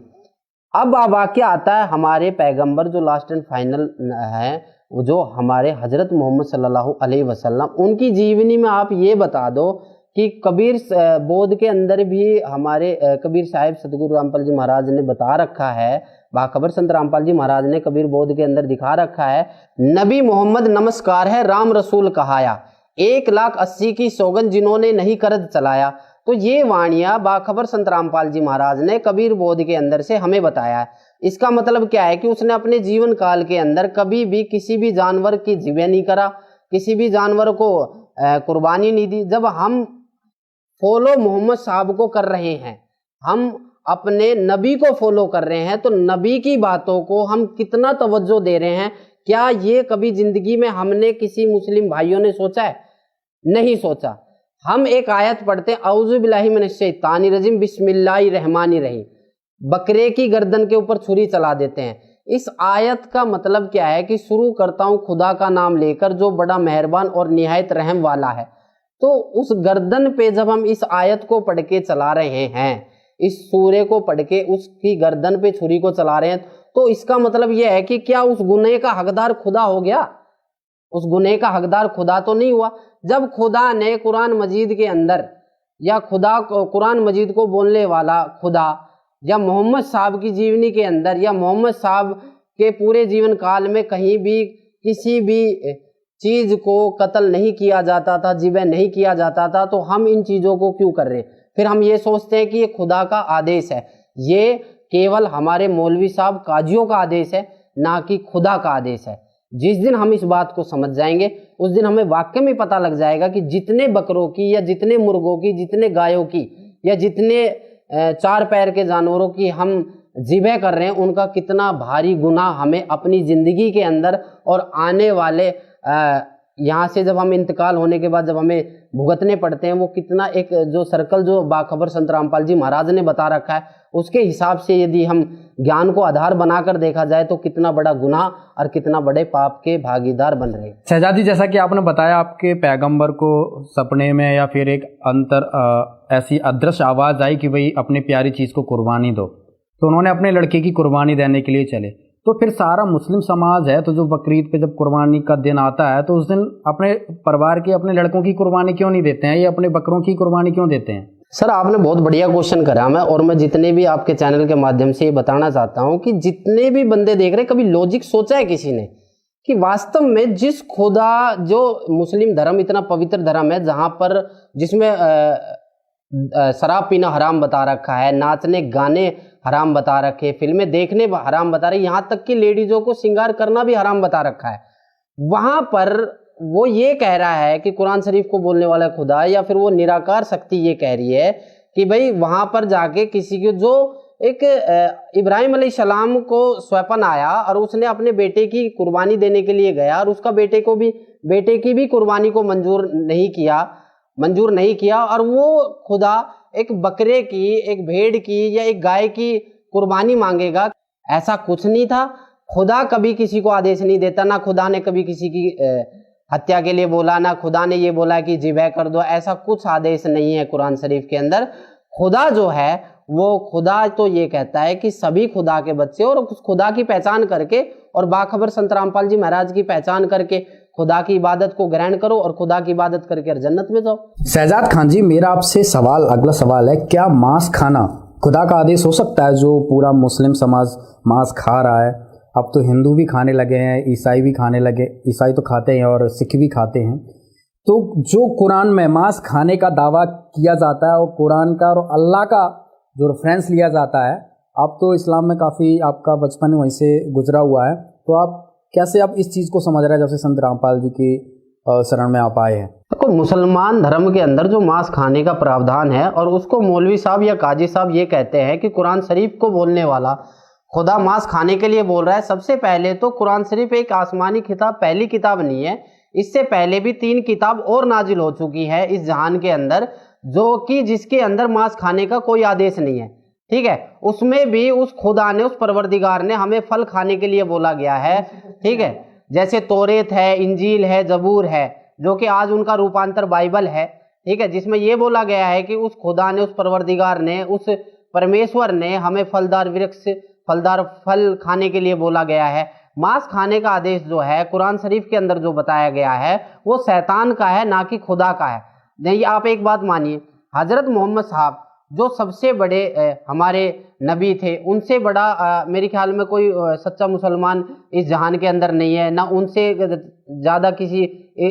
अब वाकया आता है हमारे पैगंबर जो लास्ट एंड फाइनल है, जो हमारे हजरत मोहम्मद सल्लल्लाहु अलैहि वसल्लम, उनकी जीवनी में आप ये बता दो कि कबीर बोध के अंदर भी हमारे कबीर साहिब सतगुरु रामपाल जी महाराज ने बता रखा है, बाखबर संत रामपाल जी महाराज ने कबीर बोध के अंदर दिखा रखा है, नबी मोहम्मद नमस्कार है राम रसूल कहाया, 1,80,000 की सौगंध जिन्होंने नहीं करद चलाया। तो ये वाणियां बाखबर संत रामपाल जी महाराज ने कबीर बोध के अंदर से हमें बताया है। इसका मतलब क्या है कि उसने अपने जीवन काल के अंदर कभी भी किसी भी जानवर की जिबह नहीं करा, किसी भी जानवर को कुर्बानी नहीं दी। जब हम फॉलो मोहम्मद साहब को कर रहे हैं, हम अपने नबी को फॉलो कर रहे हैं, तो नबी की बातों को हम कितना तवज्जो दे रहे हैं? क्या ये कभी जिंदगी में हमने किसी मुस्लिम भाइयों ने सोचा है? नहीं सोचा। हम एक आयत पढ़ते हैं, औज़ु बिल्लाहि मिनश शैतानिर रजीम बिस्मिल्लाहिर रहमानिर रहीम, बकरे की गर्दन के ऊपर छुरी चला देते हैं। इस आयत का मतलब क्या है कि शुरू करता हूं खुदा का नाम लेकर जो बड़ा मेहरबान और निहायत रहम वाला है। तो उस गर्दन पे जब हम इस आयत को पढ़ के चला रहे हैं, इस सूरे को पढ़ के उसकी गर्दन पे छुरी को चला रहे हैं, तो इसका मतलब यह है कि क्या उस गुनाह का हकदार खुदा हो गया? उस गुनाह का हकदार खुदा तो नहीं हुआ। जब खुदा ने कुरान मजीद के अंदर, या खुदा कुरान मजीद को बोलने वाला खुदा, या मोहम्मद साहब की जीवनी के अंदर, या मोहम्मद साहब के पूरे जीवन काल में कहीं भी किसी भी चीज को कत्ल नहीं किया जाता था, जिबह नहीं किया जाता था, तो हम इन चीजों को क्यों कर रहे हैं? फिर हम ये सोचते हैं कि ये खुदा का आदेश है। ये केवल हमारे मौलवी साहब काजियों का आदेश है, ना कि खुदा का आदेश है। जिस दिन हम इस बात को समझ जाएंगे, उस दिन हमें वाकई में पता लग जाएगा कि जितने बकरों की, या जितने मुर्गों की, जितने गायों की, या जितने 4 पैर के जानवरों की हम जिबह कर रहे हैं, उनका कितना भारी गुनाह हमें अपनी जिंदगी के अंदर और आने वाले यहाँ से जब हम इंतकाल होने के बाद जब हमें भुगतने पड़ते हैं, वो कितना एक जो सर्कल जो बाखबर संत रामपाल जी महाराज ने बता रखा है, उसके हिसाब से यदि हम ज्ञान को आधार बनाकर देखा जाए तो कितना बड़ा गुनाह और कितना बड़े पाप के भागीदार बन रहे हैं। शहजादी, जैसा कि आपने बताया आपके पैगंबर को सपने में या फिर एक ऐसी अदृश्य आवाज़ आई कि भाई अपनी प्यारी चीज़ को कुर्बानी दो, तो उन्होंने अपने लड़के की कुर्बानी देने के लिए चले। तो फिर सारा मुस्लिम समाज है, तो जो बकरीद पे जब कुर्बानी का दिन आता है तो उस दिन अपने परिवार के, अपने लड़कों की कुर्बानी क्यों नहीं देते हैं, ये अपने बकरों की कुर्बानी क्यों देते हैं? सर, आपने बहुत बढ़िया क्वेश्चन करा मैं, और मैं जितने भी आपके चैनल के माध्यम से ये बताना चाहता हूँ कि जितने भी बंदे देख रहे हैं, कभी लॉजिक सोचा है किसी ने कि वास्तव में जिस खुदा, जो मुस्लिम धर्म इतना पवित्र धर्म है, जहाँ पर जिसमें शराब पीना हराम बता रखा है, नाचने गाने हराम बता रखे, फिल्में देखने हराम बता रहे, यहाँ तक कि लेडीजों को श्रृंगार करना भी हराम बता रखा है। वहां पर वो ये कह रहा है कि कुरान शरीफ को बोलने वाला खुदा, या फिर वो निराकार शक्ति ये कह रही है कि भाई वहां पर जाके किसी को, जो एक इब्राहिम अलैहिस्सलाम को स्वप्न आया और उसने अपने बेटे की कुर्बानी देने के लिए गया और उसका बेटे की भी कुर्बानी को मंजूर नहीं किया और वो खुदा एक बकरे की, एक भेड़ की या एक गाय की कुर्बानी मांगेगा, ऐसा कुछ नहीं था। खुदा कभी किसी को आदेश नहीं देता, ना खुदा ने कभी किसी की हत्या के लिए बोला, ना खुदा ने ये बोला कि ज़िबह कर दो, ऐसा कुछ आदेश नहीं है कुरान शरीफ के अंदर। खुदा जो है वो खुदा तो ये कहता है कि सभी खुदा के बच्चे, और उस खुदा की पहचान करके और बाखबर संत रामपाल जी महाराज की पहचान करके खुदा की इबादत को ग्रहण करो और खुदा की इबादत करके जन्नत में जाओ। शहजाद खान जी, मेरा आपसे अगला सवाल है, क्या मांस खाना खुदा का आदेश हो सकता है? जो पूरा मुस्लिम समाज मांस खा रहा है, अब तो हिंदू भी खाने लगे हैं, ईसाई भी खाने लगे, ईसाई तो खाते हैं और सिख भी खाते हैं, तो जो कुरान में मांस खाने का दावा किया जाता है और कुरान का और अल्लाह का जो रेफरेंस लिया जाता है, अब तो इस्लाम में काफ़ी आपका बचपन वहीं से गुजरा हुआ है, तो आप कैसे आप इस चीज़ को समझ रहे हैं जब से संत रामपाल जी की शरण में आप आए हैं? देखो, मुसलमान धर्म के अंदर जो मांस खाने का प्रावधान है और उसको मौलवी साहब या काजी साहब ये कहते हैं कि कुरान शरीफ को बोलने वाला खुदा मांस खाने के लिए बोल रहा है। सबसे पहले तो कुरान शरीफ एक आसमानी किताब, पहली किताब नहीं है, इससे पहले भी 3 किताब और नाजिल हो चुकी है इस जहान के अंदर, जो कि जिसके अंदर मांस खाने का कोई आदेश नहीं है। ठीक है, उसमें भी उस खुदा ने, उस परवरदिगार ने हमें फल खाने के लिए बोला गया है। ठीक है, जैसे तौरेत है, इंजील है, जबूर है, जो कि आज उनका रूपांतर बाइबल है। ठीक है, जिसमें यह बोला गया है कि उस खुदा ने, उस परवरदिगार ने, उस परमेश्वर ने हमें फलदार फल खाने के लिए बोला गया है। मांस खाने का आदेश जो है कुरान शरीफ के अंदर जो बताया गया है वो शैतान का है, ना कि खुदा का है। नहीं, आप एक बात मानिए, हजरत मोहम्मद साहब जो सबसे बड़े हमारे नबी थे, उनसे बड़ा मेरे ख्याल में कोई सच्चा मुसलमान इस जहान के अंदर नहीं है, ना उनसे ज़्यादा किसी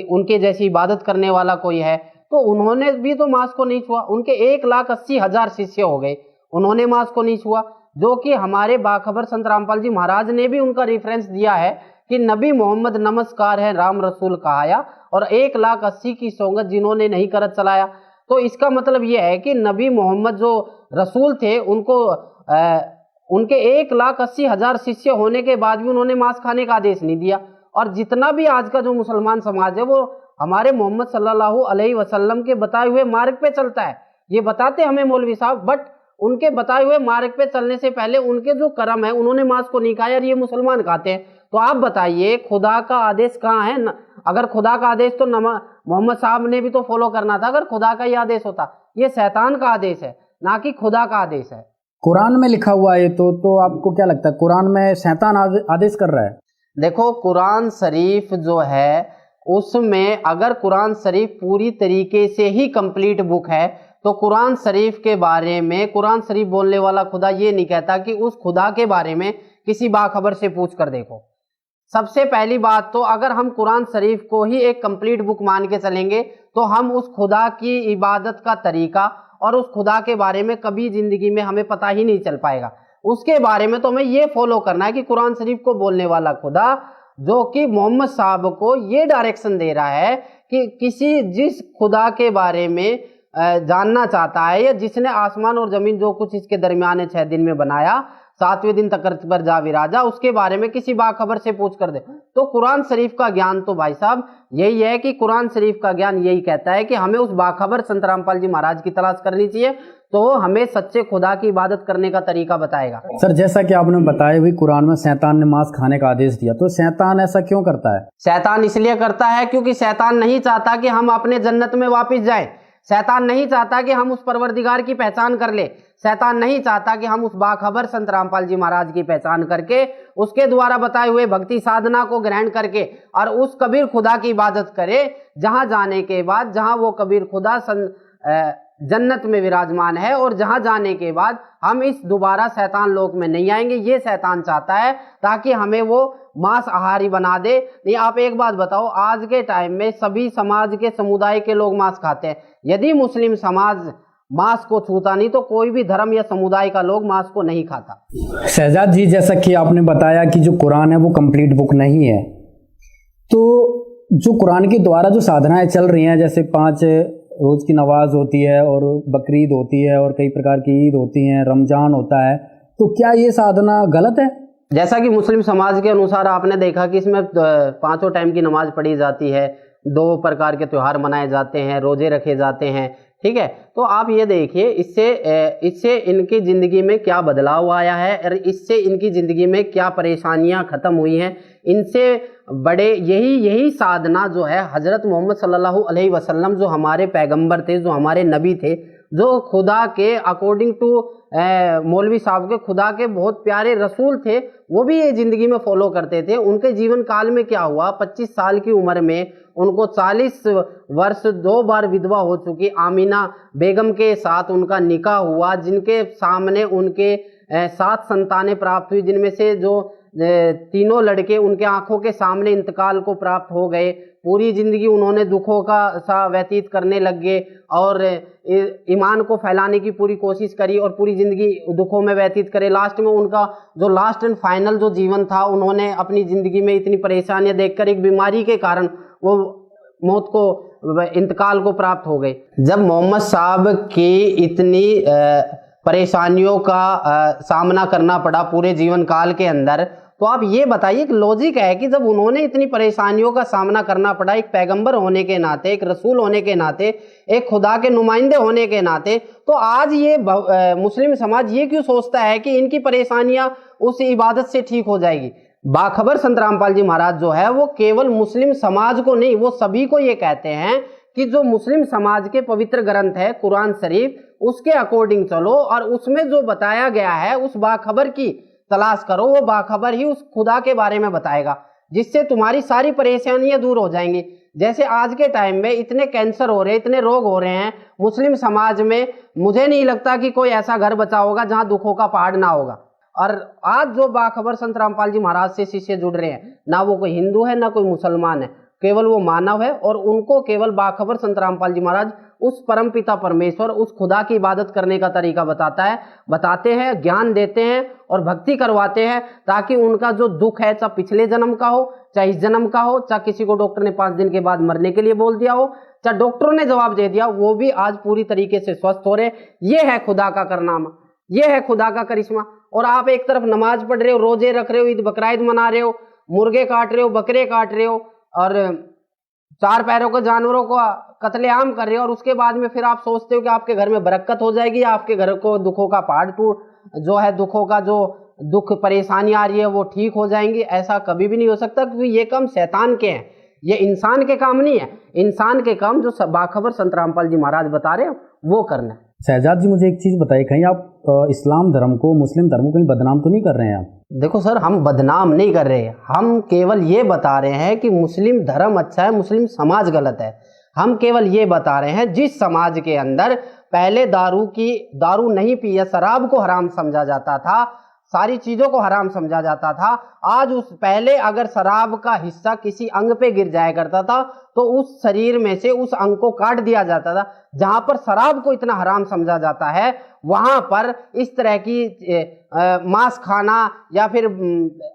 उनके जैसी इबादत करने वाला कोई है। तो उन्होंने भी तो मांस को नहीं छुआ, उनके 1,80,000 शिष्य हो गए, उन्होंने मांस को नहीं छुआ, जो कि हमारे बाखबर संत रामपाल जी महाराज ने भी उनका रेफरेंस दिया है कि नबी मोहम्मद नमस्कार है राम रसूल कहाया, और 1,80,000 की सौगत जिन्होंने नहीं करत चलाया। तो इसका मतलब यह है कि नबी मोहम्मद जो रसूल थे, उनके 1,80,000 शिष्य होने के बाद भी उन्होंने मांस खाने का आदेश नहीं दिया। और जितना भी आज का जो मुसलमान समाज है वो हमारे मोहम्मद सल्लल्लाहु अलैहि वसल्लम के बताए हुए मार्ग पे चलता है, ये बताते हमें मौलवी साहब, बट उनके बताए हुए मार्ग पे चलने से पहले उनके जो कर्म है, उन्होंने मांस को नहीं खाया और ये मुसलमान खाते हैं। तो आप बताइए खुदा का आदेश कहाँ है? अगर खुदा का आदेश तो मोहम्मद साहब ने भी तो फॉलो करना था। अगर खुदा का ये आदेश होता, ये शैतान का आदेश है, ना कि खुदा का आदेश है। कुरान में लिखा हुआ है तो आपको क्या लगता है कुरान में शैतान आदेश कर रहा है? देखो, कुरान शरीफ जो है उसमें अगर कुरान शरीफ पूरी तरीके से ही कंप्लीट बुक है तो कुरान शरीफ के बारे में, कुरान शरीफ बोलने वाला खुदा ये नहीं कहता कि उस खुदा के बारे में किसी बाखबर से पूछ कर देखो। सबसे पहली बात तो अगर हम कुरान शरीफ को ही एक कंप्लीट बुक मान के चलेंगे तो हम उस खुदा की इबादत का तरीका और उस खुदा के बारे में कभी जिंदगी में हमें पता ही नहीं चल पाएगा। उसके बारे में तो हमें ये फॉलो करना है कि कुरान शरीफ को बोलने वाला खुदा, जो कि मोहम्मद साहब को ये डायरेक्शन दे रहा है कि जिस खुदा के बारे में जानना चाहता है, या जिसने आसमान और जमीन जो कुछ इसके दरमियान 6 दिन में बनाया, 7वें दिन तक पर जा विराजा, उसके बारे में किसी बाखबर से पूछ कर दे। तो कुरान शरीफ का ज्ञान तो भाई साहब यही है कि कुरान शरीफ का ज्ञान यही कहता है कि हमें उस बाखबर संत रामपाल जी महाराज की तलाश करनी चाहिए, तो हमें सच्चे खुदा की इबादत करने का तरीका बताएगा। सर, जैसा कि आपने बताया हुई कुरान में शैतान ने मांस खाने का आदेश दिया, तो शैतान ऐसा क्यों करता है? शैतान इसलिए करता है क्योंकि शैतान नहीं चाहता कि हम अपने जन्नत में वापस जाएं। शैतान नहीं चाहता कि हम उस परवरदिगार की पहचान कर ले। शैतान नहीं चाहता कि हम उस बाखबर संत रामपाल जी महाराज की पहचान करके उसके द्वारा बताए हुए भक्ति साधना को ग्रहण करके और उस कबीर खुदा की इबादत करे, जहां जाने के बाद, जहां वो कबीर खुदा जन्नत में विराजमान है, और जहां जाने के बाद हम इस दोबारा शैतान लोक में नहीं आएंगे। ये शैतान चाहता है ताकि हमें वो मांस आहारी बना दे। नहीं, आप एक बात बताओ, आज के टाइम में सभी समाज के, समुदाय के लोग मांस खाते हैं। यदि मुस्लिम समाज मांस को छूता नहीं, तो कोई भी धर्म या समुदाय का लोग मांस को नहीं खाता। शहजाद जी, जैसा कि आपने बताया कि जो कुरान है वो कंप्लीट बुक नहीं है, तो जो कुरान के द्वारा जो साधनाएं चल रही हैं, जैसे 5 रोज की नमाज होती है और बकरीद होती है और कई प्रकार की ईद होती हैं, रमजान होता है, तो क्या ये साधना गलत है? जैसा कि मुस्लिम समाज के अनुसार आपने देखा कि इसमें 5 टाइम की नमाज पढ़ी जाती है, 2 प्रकार के त्योहार मनाए जाते हैं, रोजे रखे जाते हैं, ठीक है। तो आप ये देखिए इससे इनकी ज़िंदगी में क्या बदलाव आया है और इससे इनकी ज़िंदगी में क्या परेशानियां ख़त्म हुई हैं। इनसे बड़े यही साधना जो है हज़रत मोहम्मद सल्लल्लाहु अलैहि वसल्लम, जो हमारे पैगंबर थे, जो हमारे नबी थे, जो खुदा के अकॉर्डिंग टू मौलवी साहब के खुदा के बहुत प्यारे रसूल थे, वो भी ये ज़िंदगी में फॉलो करते थे। उनके जीवन काल में क्या हुआ, 25 साल की उम्र में उनको 40 वर्ष 2 बार विधवा हो चुकी आमीना बेगम के साथ उनका निकाह हुआ, जिनके सामने उनके 7 संतानें प्राप्त हुई, जिनमें से जो 3 लड़के उनके आंखों के सामने इंतकाल को प्राप्त हो गए। पूरी ज़िंदगी उन्होंने दुखों का सा व्यतीत करने लग गए और ईमान को फैलाने की पूरी कोशिश करी और पूरी ज़िंदगी दुखों में व्यतीत करे। लास्ट में उनका जो लास्ट एंड फाइनल जो जीवन था, उन्होंने अपनी ज़िंदगी में इतनी परेशानियां देखकर एक बीमारी के कारण वो मौत को इंतकाल को प्राप्त हो गए। जब मोहम्मद साहब की इतनी परेशानियों का सामना करना पड़ा पूरे जीवन काल के अंदर, तो आप ये बताइए कि लॉजिक है कि जब उन्होंने इतनी परेशानियों का सामना करना पड़ा, एक पैगंबर होने के नाते, एक रसूल होने के नाते, एक खुदा के नुमाइंदे होने के नाते, तो आज ये मुस्लिम समाज ये क्यों सोचता है कि इनकी परेशानियां उस इबादत से ठीक हो जाएगी। बाखबर संत रामपाल जी महाराज जो है वो केवल मुस्लिम समाज को नहीं, वो सभी को ये कहते हैं कि जो मुस्लिम समाज के पवित्र ग्रंथ है कुरान शरीफ, उसके अकॉर्डिंग चलो और उसमें जो बताया गया है उस बाखबर की तलाश करो। वो बाखबर ही उस खुदा के बारे में बताएगा, जिससे तुम्हारी सारी परेशानियां दूर हो जाएंगी। जैसे आज के टाइम में इतने कैंसर हो रहे हैं, इतने रोग हो रहे हैं मुस्लिम समाज में, मुझे नहीं लगता कि कोई ऐसा घर बचा होगा जहां दुखों का पहाड़ ना होगा। और आज जो बाखबर संत रामपाल जी महाराज से शिष्य जुड़ रहे हैं, ना वो कोई हिंदू है ना कोई मुसलमान है, केवल वो मानव है और उनको केवल बाखबर संत रामपाल जी महाराज उस परमपिता परमेश्वर, उस खुदा की इबादत करने का तरीका बताते हैं, ज्ञान देते हैं और भक्ति करवाते हैं, ताकि उनका जो दुख है, चाहे पिछले जन्म का हो चाहे इस जन्म का हो, चाहे किसी को डॉक्टर ने 5 दिन के बाद मरने के लिए बोल दिया हो, चाहे डॉक्टरों ने जवाब दे दिया, वो भी आज पूरी तरीके से स्वस्थ हो रहे। ये है खुदा का करनामा, ये है खुदा का करिश्मा। और आप एक तरफ नमाज पढ़ रहे हो, रोजे रख रहे हो, ईद बकराईद मना रहे हो, मुर्गे काट रहे हो, बकरे काट रहे हो और 4 पैरों के जानवरों को कत्लेआम कर रहे हो, और उसके बाद में फिर आप सोचते हो कि आपके घर में बरकत हो जाएगी या आपके घर को दुखों का पहाड़ जो है, दुखों का जो दुख परेशानी आ रही है वो ठीक हो जाएंगी। ऐसा कभी भी नहीं हो सकता, क्योंकि ये काम शैतान के हैं, ये इंसान के काम नहीं है। इंसान के काम जो बाखबर संत रामपाल जी महाराज बता रहे हैं वो करना है। शहजाद जी, मुझे एक चीज़ बताइए, कहीं आप इस्लाम धर्म को, मुस्लिम धर्म को कहीं बदनाम तो नहीं कर रहे हैं आप? देखो सर, हम बदनाम नहीं कर रहे, हम केवल ये बता रहे हैं कि मुस्लिम धर्म अच्छा है, मुस्लिम समाज गलत है। हम केवल ये बता रहे हैं जिस समाज के अंदर पहले दारू नहीं पी या शराब को हराम समझा जाता था, सारी चीजों को हराम समझा जाता था, आज उस पहले अगर शराब का हिस्सा किसी अंग पे गिर जाया करता था तो उस शरीर में से उस अंग को काट दिया जाता था। जहां पर शराब को इतना हराम समझा जाता है, वहां पर इस तरह की मांस खाना या फिर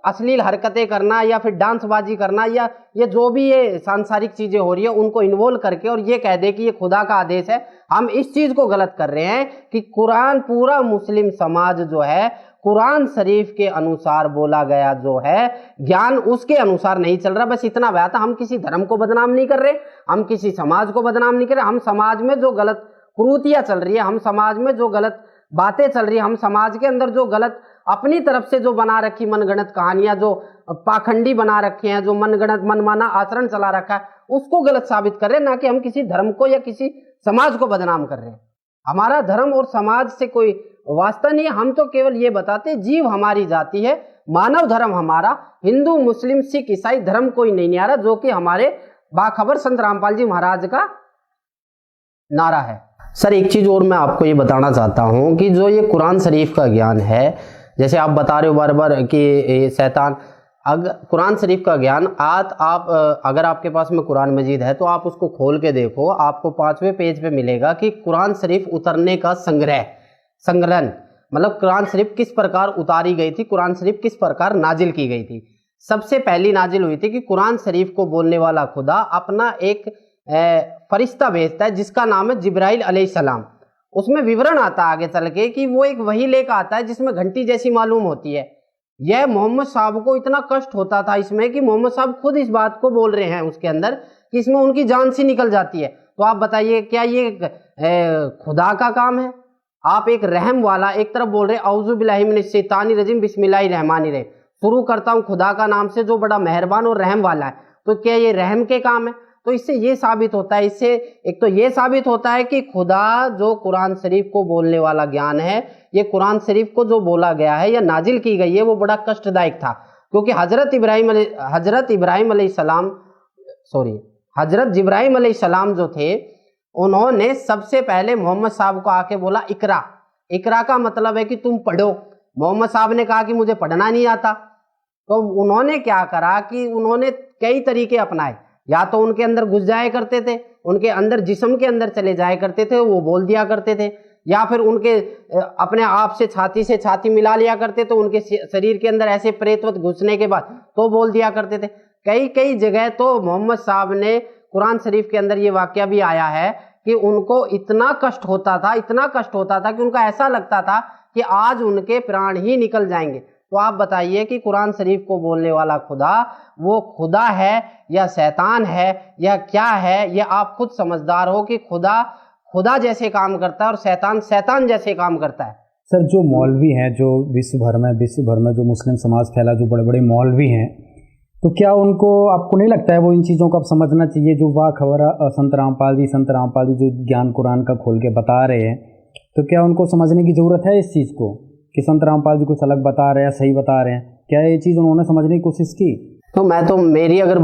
अश्लील हरकतें करना या फिर डांसबाजी करना या ये जो भी ये सांसारिक चीजें हो रही है उनको इन्वॉल्व करके और ये कह दे कि ये खुदा का आदेश है, हम इस चीज को गलत कर रहे हैं कि कुरान, पूरा मुस्लिम समाज जो है कुरान शरीफ के अनुसार बोला गया जो है ज्ञान, उसके अनुसार नहीं चल रहा। बस इतना बात है। हम किसी धर्म को बदनाम नहीं कर रहे, हम किसी समाज को बदनाम नहीं कर रहे। हम समाज में जो गलत कुरीतियां चल रही है, हम समाज में जो गलत बातें चल रही है, हम समाज के अंदर जो गलत अपनी तरफ से जो बना रखी मनगढ़ंत कहानियां, जो पाखंडी बना रखे हैं, जो मनगढ़ंत मनमाना आचरण चला रखा है, उसको गलत साबित कर रहे हैं, ना कि हम किसी धर्म को या किसी समाज को बदनाम कर रहे हैं। हमारा धर्म और समाज से कोई वास्ता नहीं है। हम तो केवल ये बताते, जीव हमारी जाति है, मानव धर्म हमारा, हिंदू मुस्लिम सिख ईसाई धर्म कोई नहीं आ रहा, जो कि हमारे बाखबर संत रामपाल जी महाराज का नारा है। सर, एक चीज और मैं आपको ये बताना चाहता हूं कि जो ये कुरान शरीफ का ज्ञान है, जैसे आप बता रहे हो बार बार कि शैतान, अगर कुरान शरीफ का ज्ञान आज आप अगर आपके पास में कुरान मजीद है तो आप उसको खोल के देखो, आपको 5वें पेज पे मिलेगा कि कुरान शरीफ उतरने का संग्रहण, मतलब कुरान शरीफ किस प्रकार उतारी गई थी, कुरान शरीफ किस प्रकार नाजिल की गई थी। सबसे पहली नाजिल हुई थी कि कुरान शरीफ को बोलने वाला खुदा अपना एक फरिश्ता भेजता है जिसका नाम है जिब्राइल अलैहिस्सलाम। उसमें विवरण आता है आगे चल के कि वो एक वही लेकर आता है जिसमें घंटी जैसी मालूम होती है। यह मोहम्मद साहब को इतना कष्ट होता था इसमें कि मोहम्मद साहब खुद इस बात को बोल रहे हैं उसके अंदर कि इसमें उनकी जान सी निकल जाती है। तो आप बताइए क्या ये खुदा का काम है? आप एक रहम वाला एक तरफ बोल रहे औज़ु बिल्लाहि मिनश शैतानिर रजीम बिस्मिल्लाहिर रहमानिर रहीम, शुरू करता हूँ खुदा का नाम से जो बड़ा मेहरबान और रहम वाला है। तो क्या ये रहम के काम है? तो इससे ये साबित होता है, इससे एक तो ये साबित होता है कि खुदा जो कुरान शरीफ को बोलने वाला ज्ञान है, ये कुरान शरीफ को जो बोला गया है या नाजिल की गई है वो बड़ा कष्टदायक था। क्योंकि हजरत जिब्राहिम अलैहिस्सलाम जो थे उन्होंने सबसे पहले मोहम्मद साहब को आके बोला इकरा। इकरा का मतलब है कि तुम पढ़ो। मोहम्मद साहब ने कहा कि मुझे पढ़ना नहीं आता। तो उन्होंने क्या करा कि उन्होंने कई तरीके अपनाए। या तो उनके अंदर घुस जाया करते थे, उनके अंदर जिस्म के अंदर चले जाया करते थे, वो बोल दिया करते थे, या फिर उनके अपने आप से छाती मिला लिया करते तो उनके शरीर के अंदर ऐसे प्रेतवत घुसने के बाद तो बोल दिया करते थे। कई जगह तो मोहम्मद साहब ने कुरान शरीफ के अंदर ये वाकया भी आया है कि उनको इतना कष्ट होता था कि उनका ऐसा लगता था कि आज उनके प्राण ही निकल जाएंगे। तो आप बताइए कि कुरान शरीफ को बोलने वाला खुदा वो खुदा है या शैतान है या क्या है? ये आप खुद समझदार हो कि खुदा जैसे काम करता है और शैतान जैसे काम करता है। सर, जो मौलवी हैं, जो विश्व भर में जो मुस्लिम समाज फैला, जो बड़े बड़े मौलवी हैं, तो क्या उनको, आपको नहीं लगता है वो इन चीज़ों को अब समझना चाहिए? जो वाह खबर संत रामपाल जी जो ज्ञान कुरान का खोल के बता रहे हैं, तो क्या उनको समझने की ज़रूरत है इस चीज़ को कि संत रामपाल जी कुछ अलग बता रहे हैं, सही बता रहे हैं? क्या ये चीज़ उन्होंने समझने की कोशिश की? तो मेरी अगर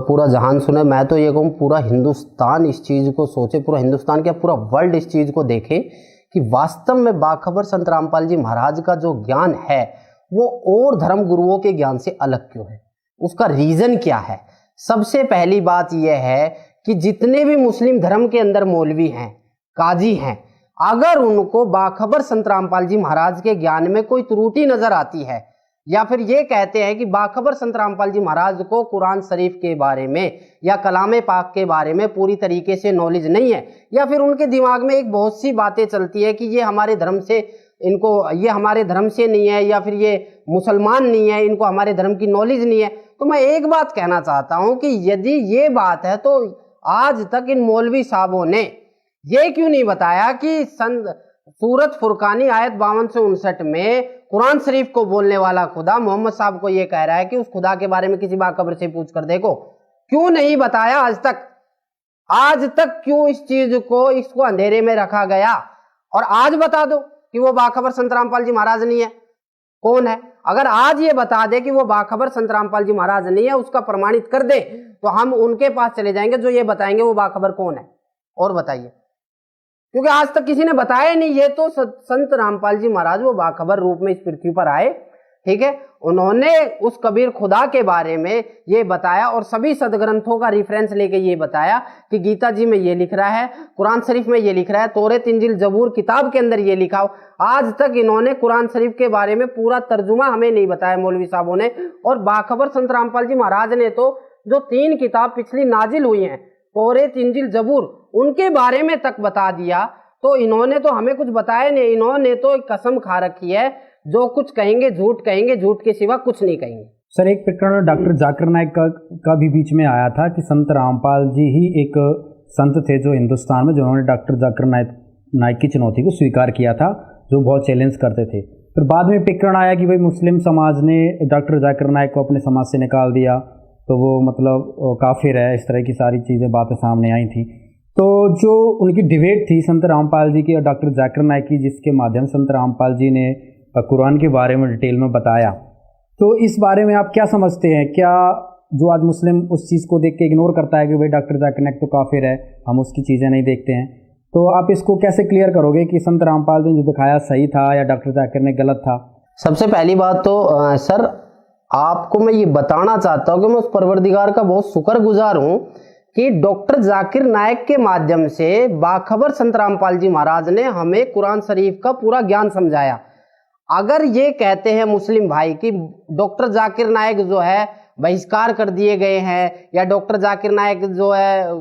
पूरा जहान सुने, मैं तो ये कहूँ पूरा हिंदुस्तान इस चीज़ को सोचे, पूरा हिंदुस्तान क्या पूरा वर्ल्ड इस चीज़ को देखे कि वास्तव में बाखबर संत रामपाल जी महाराज का जो ज्ञान है वो और धर्म गुरुओं के ज्ञान से अलग क्यों है, उसका रीज़न क्या है। सबसे पहली बात यह है कि जितने भी मुस्लिम धर्म के अंदर मौलवी हैं, काजी हैं, अगर उनको बाखबर संत रामपाल जी महाराज के ज्ञान में कोई त्रुटि नजर आती है या फिर ये कहते हैं कि बाखबर संत रामपाल जी महाराज को कुरान शरीफ के बारे में या कलाम पाक के बारे में पूरी तरीके से नॉलेज नहीं है, या फिर उनके दिमाग में एक बहुत सी बातें चलती है कि ये हमारे धर्म से नहीं है, या फिर ये मुसलमान नहीं है, इनको हमारे धर्म की नॉलेज नहीं है, तो मैं एक बात कहना चाहता हूं कि यदि ये बात है तो आज तक इन मौलवी साहबों ने ये क्यों नहीं बताया कि सूरत फुरकानी आयत 52 से 59 में कुरान शरीफ को बोलने वाला खुदा मोहम्मद साहब को ये कह रहा है कि उस खुदा के बारे में किसी बाखबर से पूछ कर देखो। क्यों नहीं बताया आज तक क्यों इस चीज को, इसको अंधेरे में रखा गया? और आज बता दो कि वो बाखबर संत रामपाल जी महाराज नहीं है, कौन है? अगर आज ये बता दे कि वो बाखबर संत रामपाल जी महाराज नहीं है, उसका प्रमाणित कर दे, तो हम उनके पास चले जाएंगे जो ये बताएंगे वो बाखबर कौन है। और बताइए, क्योंकि आज तक किसी ने बताया नहीं। ये तो संत रामपाल जी महाराज वो बाखबर रूप में इस पृथ्वी पर आए, ठीक है, उन्होंने उस कबीर खुदा के बारे में ये बताया और सभी सदग्रंथों का रिफरेंस लेके ये बताया कि गीता जी में ये लिख रहा है, कुरान शरीफ में ये लिख रहा है, तौरात इंजील जबूर किताब के अंदर ये लिखा हो। आज तक इन्होंने कुरान शरीफ के बारे में पूरा तर्जुमा हमें नहीं बताया मौलवी साहबों ने। और बाखबर संत रामपाल जी महाराज ने तो जो 3 किताब पिछली नाजिल हुई हैं, तौरात इंजील जबूर, उनके बारे में तक बता दिया। तो इन्होंने तो हमें कुछ बताया नहीं, इन्होंने तो एक कसम खा रखी है, जो कुछ कहेंगे, झूठ के सिवा कुछ नहीं कहेंगे। सर, एक प्रकरण डॉक्टर जाकिर नाइक का भी बीच में आया था कि संत रामपाल जी ही एक संत थे जो हिंदुस्तान में, जिन्होंने डॉक्टर जाकिर नाइक की चुनौती को स्वीकार किया था, जो बहुत चैलेंज करते थे। फिर बाद में प्रकरण आया कि भाई मुस्लिम समाज ने डॉक्टर जाकिर नाइक को अपने समाज से निकाल दिया, तो वो मतलब काफिर है, इस तरह की सारी बातें सामने आई थी। तो जो उनकी डिबेट थी संत रामपाल जी की और डॉक्टर जाकिर नाइक की, जिसके माध्यम से संत रामपाल जी ने कुरान के बारे में डिटेल में बताया, तो इस बारे में आप क्या समझते हैं? क्या जो आज मुस्लिम उस चीज़ को देख के इग्नोर करता है कि भाई डॉक्टर जाकिर नाइक तो काफिर है, हम उसकी चीज़ें नहीं देखते हैं, तो आप इसको कैसे क्लियर करोगे कि संत रामपाल जी ने जो दिखाया सही था या डॉक्टर जाकिर ने गलत था? सबसे पहली बात तो सर, आपको मैं ये बताना चाहता हूँ कि मैं उस परवरदिगार का बहुत शुक्रगुजार हूँ कि डॉक्टर जाकिर नायक के माध्यम से बाखबर संत रामपाल जी महाराज ने हमें कुरान शरीफ का पूरा ज्ञान समझाया। अगर ये कहते हैं मुस्लिम भाई कि डॉक्टर जाकिर नायक जो है बहिष्कार कर दिए गए हैं, या डॉक्टर जाकिर नायक जो है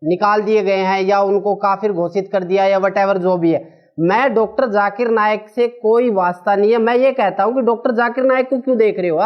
निकाल दिए गए हैं, या उनको काफिर घोषित कर दिया, या वटेवर जो भी है, मैं डॉक्टर जाकिर नायक से कोई वास्ता नहीं है। मैं ये कहता हूं कि डॉक्टर जाकिर नायक को क्यों देख रहे हो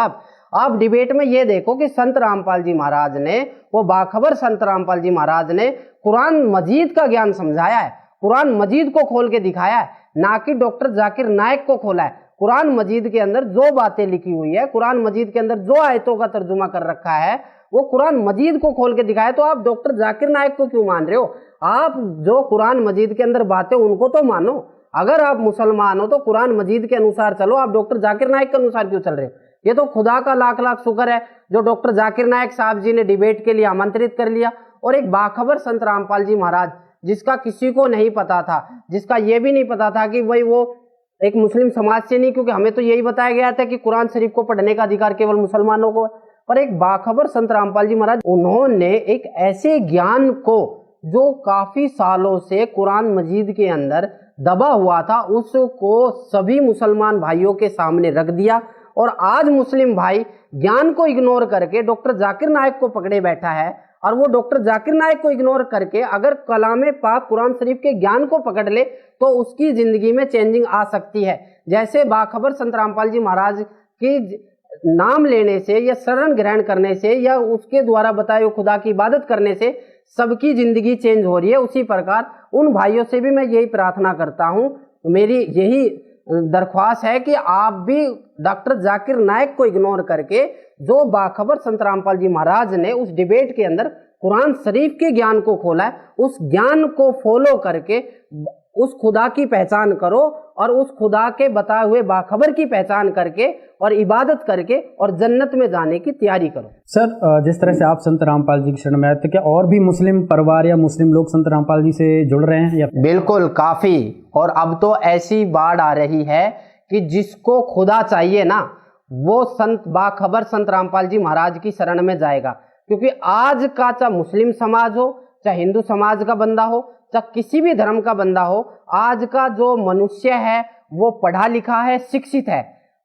आप डिबेट में ये देखो कि संत रामपाल जी महाराज ने, वो बाखबर संत रामपाल जी महाराज ने कुरान मजीद का ज्ञान समझाया है, कुरान मजीद को खोल के दिखाया है, ना कि डॉक्टर जाकिर नायक को खोला है। कुरान मजीद के अंदर जो बातें लिखी हुई है, कुरान मजीद के अंदर जो आयतों का तर्जुमा कर रखा है, वो कुरान मजीद को खोल के दिखाया। तो आप डॉक्टर जाकिर नायक को क्यों मान रहे हो? आप जो कुरान मजीद के अंदर बातें उनको तो मानो। अगर आप मुसलमान हो तो कुरान मजीद के अनुसार चलो, आप डॉक्टर जाकिर नायक के अनुसार क्यों चल रहे हो? ये तो खुदा का लाख लाख शुक्र है जो डॉक्टर जाकिर नायक साहब जी ने डिबेट के लिए आमंत्रित कर लिया, और एक बाखबर संत रामपाल जी महाराज जिसका किसी को नहीं पता था, जिसका ये भी नहीं पता था कि भाई वो एक मुस्लिम समाज से नहीं, क्योंकि हमें तो यही बताया गया था कि कुरान शरीफ को पढ़ने का अधिकार केवल मुसलमानों को है। पर एक बाखबर संत रामपाल जी महाराज, उन्होंने एक ऐसे ज्ञान को जो काफी सालों से कुरान मजीद के अंदर दबा हुआ था, उसको सभी मुसलमान भाइयों के सामने रख दिया। और आज मुस्लिम भाई ज्ञान को इग्नोर करके डॉक्टर जाकिर नायक को पकड़े बैठा है, और वो डॉक्टर जाकिर नायक को इग्नोर करके अगर कलामे पाक कुरान शरीफ के ज्ञान को पकड़ ले तो उसकी जिंदगी में चेंजिंग आ सकती है। जैसे बाखबर संत रामपाल जी महाराज की नाम लेने से, या शरण ग्रहण करने से, या उसके द्वारा बताए हुए खुदा की इबादत करने से सबकी जिंदगी चेंज हो रही है, उसी प्रकार उन भाइयों से भी मैं यही प्रार्थना करता हूँ, मेरी यही दरख्वास्त है कि आप भी डॉक्टर जाकिर नायक को इग्नोर करके जो बाखबर संत रामपाल जी महाराज ने उस डिबेट के अंदर कुरान शरीफ के ज्ञान को खोला है, उस ज्ञान को फॉलो करके उस खुदा की पहचान करो, और उस खुदा के बताए हुए बाखबर की पहचान करके और इबादत करके और जन्नत में जाने की तैयारी करो। सर, जिस तरह से आप संत रामपाल जी की शरण में आए, तो क्या और भी मुस्लिम परिवार या मुस्लिम लोग संत रामपाल जी से जुड़ रहे हैं या? बिल्कुल, काफी। और अब तो ऐसी बाढ़ आ रही है कि जिसको खुदा चाहिए ना, वो संत बाखबर संत रामपाल जी महाराज की शरण में जाएगा। क्योंकि आज का चाहे मुस्लिम समाज हो, चाहे हिंदू समाज का बंदा हो, चाहे किसी भी धर्म का बंदा हो, आज का जो मनुष्य है वो पढ़ा लिखा है, शिक्षित है।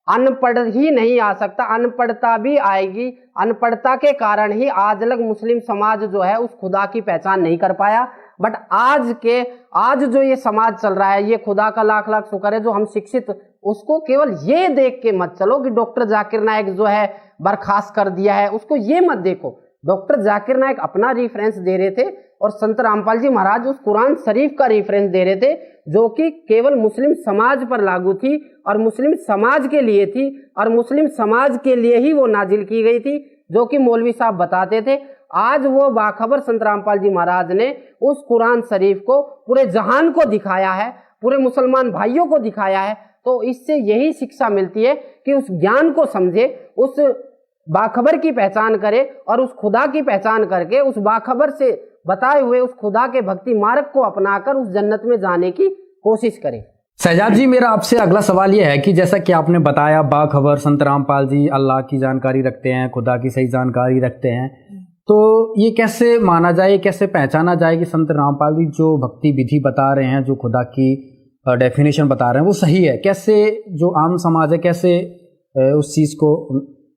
अनपढ़ ही नहीं आ सकता, अनपढ़ता भी आएगी। अनपढ़ता के कारण ही आज लग मुस्लिम समाज जो है उस खुदा की पहचान नहीं कर पाया। बट आज जो ये समाज चल रहा है, ये खुदा का लाख लाख शुक्र है जो हम शिक्षित, उसको केवल ये देख के मत चलो कि डॉक्टर जाकिर नायक जो है बर्खास्त कर दिया है, उसको ये मत देखो। डॉक्टर जाकिर नायक अपना रेफरेंस दे रहे थे, और संत रामपाल जी महाराज उस कुरान शरीफ का रेफरेंस दे रहे थे, जो कि केवल मुस्लिम समाज पर लागू थी और मुस्लिम समाज के लिए थी, और मुस्लिम समाज के लिए ही वो नाजिल की गई थी, जो कि मौलवी साहब बताते थे। आज वो बाखबर संत रामपाल जी महाराज ने उस कुरान शरीफ को पूरे जहान को दिखाया है, पूरे मुसलमान भाइयों को दिखाया है। तो इससे यही शिक्षा मिलती है कि उस ज्ञान को समझे, उस बाखबर की पहचान करे, और उस खुदा की पहचान करके उस बाखबर से बताए हुए उस खुदा के भक्ति मार्ग को अपनाकर उस जन्नत में जाने की कोशिश करें। शहजाद जी, मेरा आपसे अगला सवाल यह है कि जैसा कि आपने बताया बाखबर संत रामपाल जी अल्लाह की जानकारी रखते हैं, खुदा की सही जानकारी रखते हैं, तो ये कैसे माना जाए, कैसे पहचाना जाए कि संत रामपाल जी जो भक्ति विधि बता रहे हैं, जो खुदा की डेफिनेशन बता रहे हैं, वो सही है? कैसे जो आम समाज है कैसे उस चीज़ को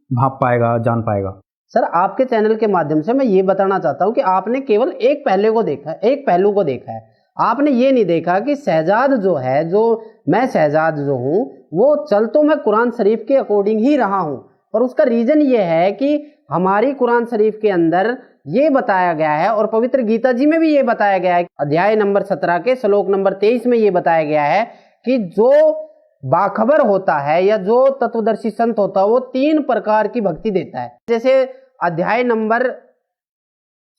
भाप पाएगा, जान पाएगा? सर, आपके चैनल के माध्यम से मैं ये बताना चाहता हूँ कि आपने केवल एक पहलू को देखा है। आपने ये नहीं देखा कि शहजाद जो है, जो मैं शहजाद जो हूँ, वो चल तो मैं कुरान शरीफ के अकॉर्डिंग ही रहा हूँ, पर उसका रीजन ये है कि हमारी कुरान शरीफ के अंदर ये बताया गया है, और पवित्र गीता जी में भी ये बताया गया है, अध्याय नंबर 17 के श्लोक नंबर 23 में ये बताया गया है कि जो बाखबर होता है या जो तत्वदर्शी संत होता है वो 3 प्रकार की भक्ति देता है। जैसे अध्याय नंबर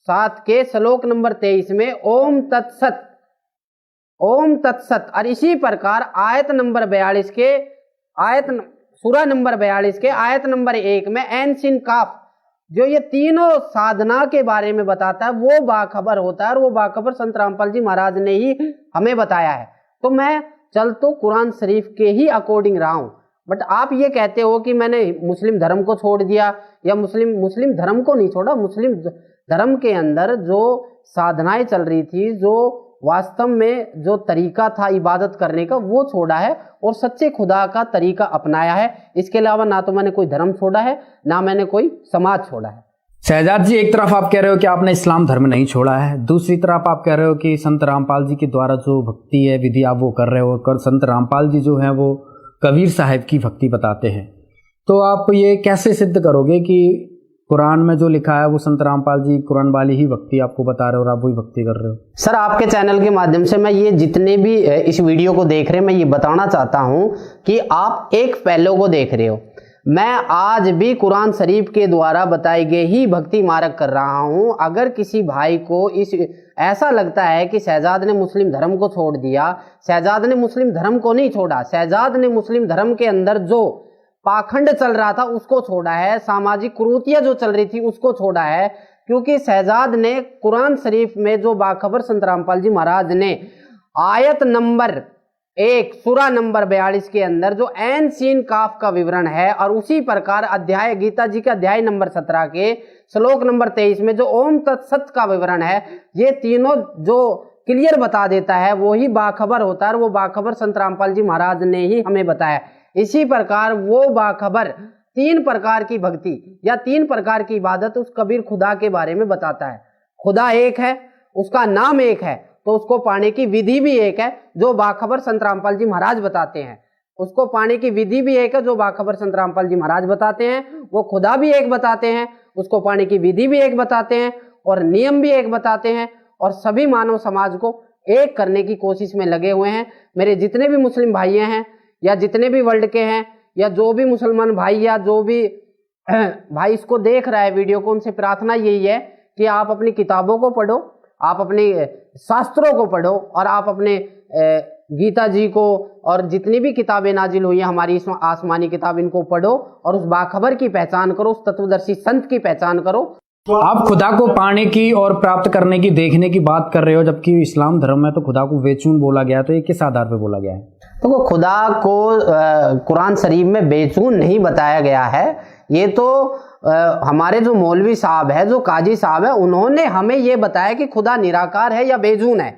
7 के श्लोक नंबर 23 में ओम तत्सत, ओम तत्सत, और इसी प्रकार आयत नंबर 42 के सूरा नंबर 42 के आयत नंबर 1 में एन सिन काफ, जो ये तीनों साधना के बारे में बताता है, वो बाखबर होता है, और वो बाखबर संत रामपाल जी महाराज ने ही हमें बताया है। तो मैं चल तो कुरान शरीफ के ही अकॉर्डिंग रहा हूँ, बट आप ये कहते हो कि मैंने मुस्लिम धर्म को छोड़ दिया, या मुस्लिम धर्म को नहीं छोड़ा, मुस्लिम धर्म के अंदर जो साधनाएं चल रही थी, जो वास्तव में जो तरीका था इबादत करने का, वो छोड़ा है और सच्चे खुदा का तरीका अपनाया है। इसके अलावा ना तो मैंने कोई धर्म छोड़ा है, ना मैंने कोई समाज छोड़ा है। शहजाद जी, एक तरफ आप कह रहे हो कि आपने इस्लाम धर्म नहीं छोड़ा है, दूसरी तरफ आप कह रहे हो कि संत रामपाल जी के द्वारा जो भक्ति है विधि आप वो कर रहे हो, कर संत रामपाल जी जो हैं वो कबीर साहब की भक्ति बताते हैं। तो आप ये कैसे सिद्ध करोगे कि कुरान में जो लिखा है वो संत रामपाल जी कुरान वाली ही भक्ति आपको बता रहे हो और आप वही भक्ति कर रहे हो? सर, आपके चैनल के माध्यम से मैं ये जितने भी इस वीडियो को देख रहे हैं, मैं ये बताना चाहता हूं कि आप एक पहलू को देख रहे हो। मैं आज भी कुरान शरीफ के द्वारा बताए गए ही भक्ति मार्ग कर रहा हूं। अगर किसी भाई को ऐसा लगता है कि शहजाद ने मुस्लिम धर्म को छोड़ दिया, शहजाद ने मुस्लिम धर्म को नहीं छोड़ा, शहजाद ने मुस्लिम धर्म के अंदर जो पाखंड चल रहा था उसको छोड़ा है, सामाजिक कुरीतियां जो चल रही थी उसको छोड़ा है। क्योंकि शहजाद ने कुरान शरीफ में जो बाखबर संत रामपाल जी महाराज ने आयत नंबर 1 सूरा नंबर 42 के अंदर जो ऐन सीन काफ का विवरण है, और उसी प्रकार अध्याय गीता जी के अध्याय नंबर 17 के श्लोक नंबर 23 में जो ओम तत्सत का विवरण है, ये तीनों जो क्लियर बता देता है वो ही बाखबर होता है, और वो बाखबर संत रामपाल जी महाराज ने ही हमें बताया। इसी प्रकार वो बाखबर 3 प्रकार की भक्ति या 3 प्रकार की इबादत उस कबीर खुदा के बारे में बताता है। खुदा एक है, उसका नाम एक है, तो उसको पाने की विधि भी एक है जो बाखबर संत रामपाल जी महाराज बताते हैं। उसको पाने की विधि भी एक है जो बाखबर संत रामपाल जी महाराज बताते हैं। वो खुदा भी एक बताते हैं, उसको पाने की विधि भी एक बताते हैं, और नियम भी एक बताते हैं, और सभी मानव समाज को एक करने की कोशिश में लगे हुए हैं। मेरे जितने भी मुस्लिम भाई हैं या जितने भी वर्ल्ड के हैं या जो भी मुसलमान भाई या जो भी भाई इसको देख रहा है वीडियो को, उनसे प्रार्थना यही है कि आप अपनी किताबों को पढ़ो, आप अपने शास्त्रों को पढ़ो, और आप अपने गीता जी को और जितनी भी किताबें नाजिल हुई हैं हमारी आसमानी किताब, इनको पढ़ो और उस बाखबर की पहचान करो, उस तत्वदर्शी संत की पहचान करो। आप खुदा को पाने की और प्राप्त करने की, देखने की बात कर रहे हो, जबकि इस्लाम धर्म में तो खुदा को बेचून बोला गया है, तो ये किस आधार पर बोला गया है? तो खुदा को कुरान शरीफ में बेचून नहीं बताया गया है। ये तो हमारे जो मौलवी साहब है, जो काजी साहब है, उन्होंने हमें ये बताया कि खुदा निराकार है या बेजून है।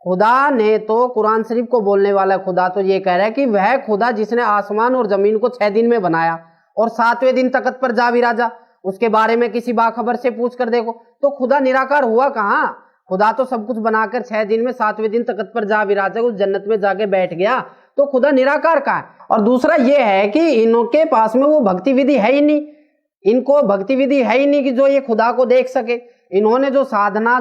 खुदा ने तो कुरान शरीफ को बोलने वाला खुदा तो ये कह रहा है कि वह खुदा जिसने आसमान और जमीन को 6 दिन में बनाया और 7वें दिन तख्त पर जा विराजा, उसके बारे में किसी बाखबर से पूछ कर देखो, तो खुदा निराकार हुआ कहाँ? खुदा तो सब कुछ बनाकर 6 दिन में 7वें दिन तख्त पर जा विराजा, उस जन्नत में जाके बैठ गया, तो खुदा निराकार कहाँ है? और दूसरा ये है कि इनके पास में वो भक्ति विधि है ही नहीं, इनको भक्ति विधि है ही नहीं कि जो ये खुदा को देख सके। इन्होंने जो साधना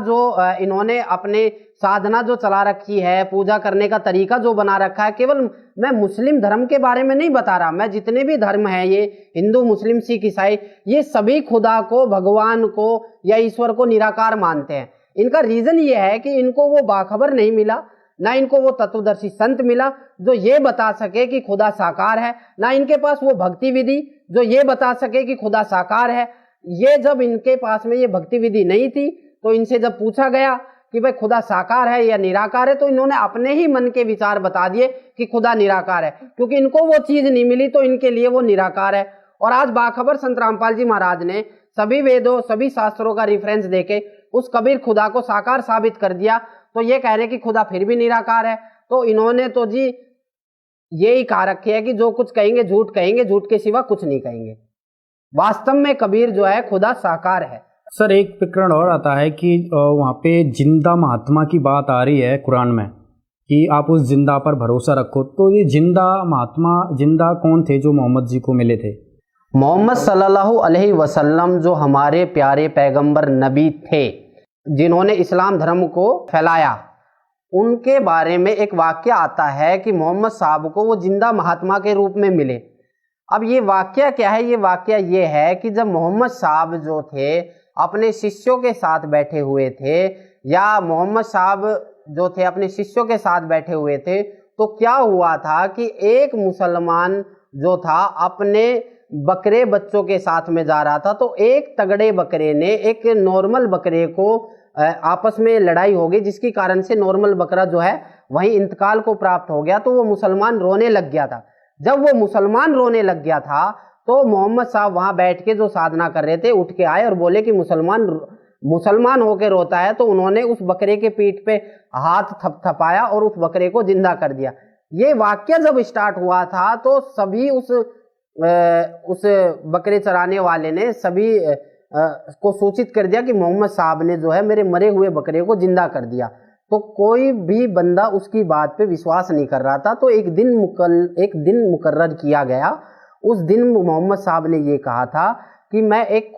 इन्होंने अपने साधना जो चला रखी है, पूजा करने का तरीका जो बना रखा है, केवल मैं मुस्लिम धर्म के बारे में नहीं बता रहा, मैं जितने भी धर्म है, ये हिंदू, मुस्लिम, सिख, ईसाई, ये सभी खुदा को, भगवान को या ईश्वर को निराकार मानते हैं। इनका रीजन ये है कि इनको वो बाखबर नहीं मिला, ना इनको वो तत्वदर्शी संत मिला जो ये बता सके कि खुदा साकार है, ना इनके पास वो भक्ति विधि जो ये बता सके कि खुदा साकार है। ये जब इनके पास में ये भक्ति विधि नहीं थी, तो इनसे जब पूछा गया कि भाई खुदा साकार है या निराकार है, तो इन्होंने अपने ही मन के विचार बता दिए कि खुदा निराकार है, क्योंकि इनको वो चीज नहीं मिली तो इनके लिए वो निराकार है। और आज बाखबर संत रामपाल जी महाराज ने सभी वेदों, सभी शास्त्रों का रिफरेंस देके उस कबीर खुदा को साकार साबित कर दिया, तो ये कह रहे कि खुदा फिर भी निराकार है। तो इन्होंने तो जी यही कहा रखे है कि जो कुछ कहेंगे झूठ के सिवा कुछ नहीं कहेंगे। वास्तव में कबीर जो है खुदा साकार है। सर, एक प्रकरण और आता है कि वहाँ पे जिंदा महात्मा की बात आ रही है कुरान में कि आप उस जिंदा पर भरोसा रखो। तो ये जिंदा महात्मा, जिंदा कौन थे जो मोहम्मद जी को मिले थे? मोहम्मद सल्लल्लाहु अलैहि वसल्लम जो हमारे प्यारे पैगंबर नबी थे, जिन्होंने इस्लाम धर्म को फैलाया, उनके बारे में एक वाक्य आता है कि मोहम्मद साहब को वो जिंदा महात्मा के रूप में मिले। अब ये वाक्य क्या है? ये वाक्य ये है कि जब मोहम्मद साहब जो थे अपने शिष्यों के साथ बैठे हुए थे, या मोहम्मद साहब जो थे अपने शिष्यों के साथ बैठे हुए थे, तो क्या हुआ था कि एक मुसलमान जो था अपने बकरे बच्चों के साथ में जा रहा था, तो एक तगड़े बकरे ने एक नॉर्मल बकरे को आपस में लड़ाई हो गई, जिसकी कारण से नॉर्मल बकरा जो है वहीं इंतकाल को प्राप्त हो गया। तो वो मुसलमान रोने लग गया था। जब वो मुसलमान रोने लग गया था तो मोहम्मद साहब वहां बैठ के जो साधना कर रहे थे उठ के आए और बोले कि मुसलमान होके रोता है, तो उन्होंने उस बकरे के पीठ पे हाथ थपथपाया और उस बकरे को जिंदा कर दिया। ये वाक्य जब स्टार्ट हुआ था तो सभी उस बकरे चराने वाले ने सभी को सूचित कर दिया कि मोहम्मद साहब ने जो है मेरे मरे हुए बकरे को जिंदा कर दिया। तो कोई भी बंदा उसकी बात पे विश्वास नहीं कर रहा था। तो एक दिन मुकर्रर किया गया। उस दिन मोहम्मद साहब ने ये कहा था कि मैं एक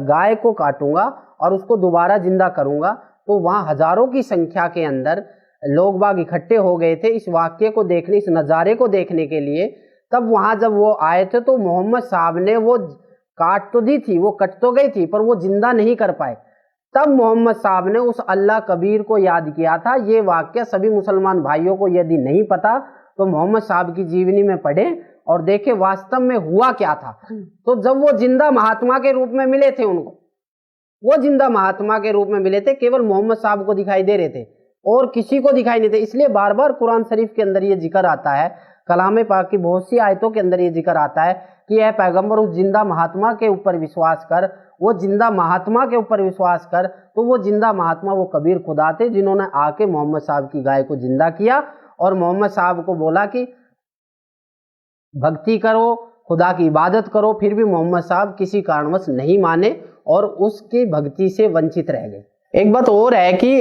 गाय को काटूंगा और उसको दोबारा जिंदा करूंगा। तो वहाँ हजारों की संख्या के अंदर लोग बाग इकट्ठे हो गए थे इस वाक्य को देखने, इस नज़ारे को देखने के लिए। तब वहाँ जब वो आए थे तो मोहम्मद साहब ने वो काट तो दी थी, वो कट तो गई थी, पर वो जिंदा नहीं कर पाए। तब मोहम्मद साहब ने उस अल्लाह कबीर को याद किया था। ये वाक्य सभी मुसलमान भाइयों को यदि नहीं पता तो मोहम्मद साहब की जीवनी में पढ़ें और देखें वास्तव में हुआ क्या था। तो जब वो जिंदा महात्मा के रूप में मिले थे, उनको वो जिंदा महात्मा के रूप में मिले थे, केवल मोहम्मद साहब को दिखाई दे रहे थे और किसी को दिखाई नहीं थे। इसलिए बार बार कुरान शरीफ के अंदर ये जिक्र आता है, कलाम पाक की बहुत सी आयतों के अंदर ये जिक्र आता है कि ऐ पैगंबर उस जिंदा महात्मा के ऊपर विश्वास कर, वो जिंदा महात्मा के ऊपर विश्वास कर। तो वो जिंदा महात्मा वो कबीर खुदा थे जिन्होंने आके मोहम्मद साहब की गाय को जिंदा किया और मोहम्मद साहब को बोला कि भक्ति करो, खुदा की इबादत करो। फिर भी मोहम्मद साहब किसी कारणवश नहीं माने और उसकी भक्ति से वंचित रह गए। एक बात और है कि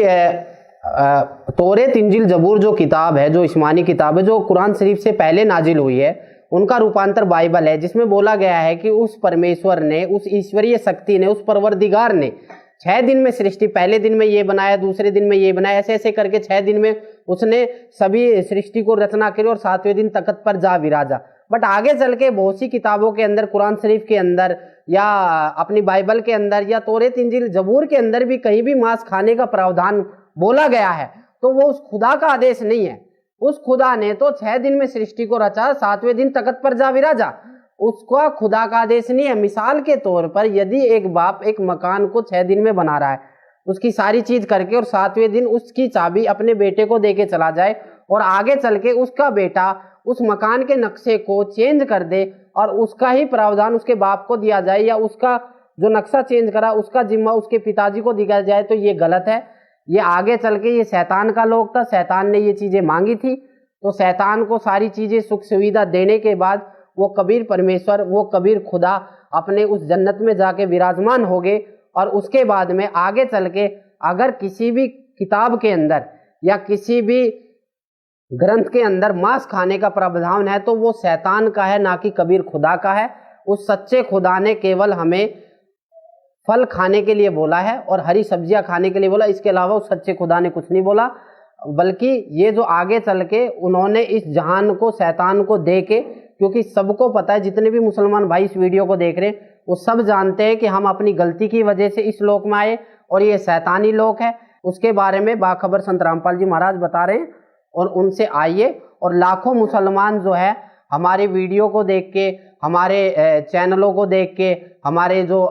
तौरात, इंजील, जबूर जो किताब है, जो इस्मानी किताब है, जो कुरान शरीफ से पहले नाजिल हुई है, उनका रूपांतर बाइबल है, जिसमें बोला गया है कि उस परमेश्वर ने, उस ईश्वरीय शक्ति ने, उस परवरदिगार ने 6 दिन में सृष्टि, पहले दिन में ये बनाया, दूसरे दिन में ये बनाया, ऐसे ऐसे करके 6 दिन में उसने सभी सृष्टि को रचना करी और 7वें दिन तख्त पर जा विराजा। बट आगे चल के बहुत सी किताबों के अंदर, कुरान शरीफ के अंदर या अपनी बाइबल के अंदर या तौरात, इंजील, जबूर के अंदर भी कहीं भी मांस खाने का प्रावधान बोला गया है तो वो उस खुदा का आदेश नहीं है। उस खुदा ने तो 6 दिन में सृष्टि को रचा, 7वें दिन तख्त पर जा विराजा, उसका खुदा का आदेश नहीं है। मिसाल के तौर पर यदि एक बाप एक मकान को 6 दिन में बना रहा है, उसकी सारी चीज करके, और 7वें दिन उसकी चाबी अपने बेटे को देके चला जाए और आगे चल के उसका बेटा उस मकान के नक्शे को चेंज कर दे और उसका ही प्रावधान उसके बाप को दिया जाए या उसका जो नक्शा चेंज करा उसका जिम्मा उसके पिताजी को दिया जाए, तो ये गलत है। ये आगे चल के ये शैतान का लोग था, शैतान ने ये चीजें मांगी थी, तो शैतान को सारी चीजें सुख सुविधा देने के बाद वो कबीर परमेश्वर, वो कबीर खुदा अपने उस जन्नत में जाके विराजमान हो गए। और उसके बाद में आगे चल के अगर किसी भी किताब के अंदर या किसी भी ग्रंथ के अंदर मांस खाने का प्रावधान है तो वो शैतान का है, ना कि कबीर खुदा का है। उस सच्चे खुदा ने केवल हमें फल खाने के लिए बोला है और हरी सब्जियां खाने के लिए बोला, इसके अलावा उस सच्चे खुदा ने कुछ नहीं बोला। बल्कि ये जो आगे चल के उन्होंने इस जहान को शैतान को दे के, क्योंकि सबको पता है, जितने भी मुसलमान भाई इस वीडियो को देख रहे हैं वो सब जानते हैं कि हम अपनी गलती की वजह से इस लोक में आए और ये शैतानी लोक है। उसके बारे में बाखबर संत रामपाल जी महाराज बता रहे हैं और उनसे आइए। और लाखों मुसलमान जो है हमारे वीडियो को देख के, हमारे चैनलों को देख के, हमारे जो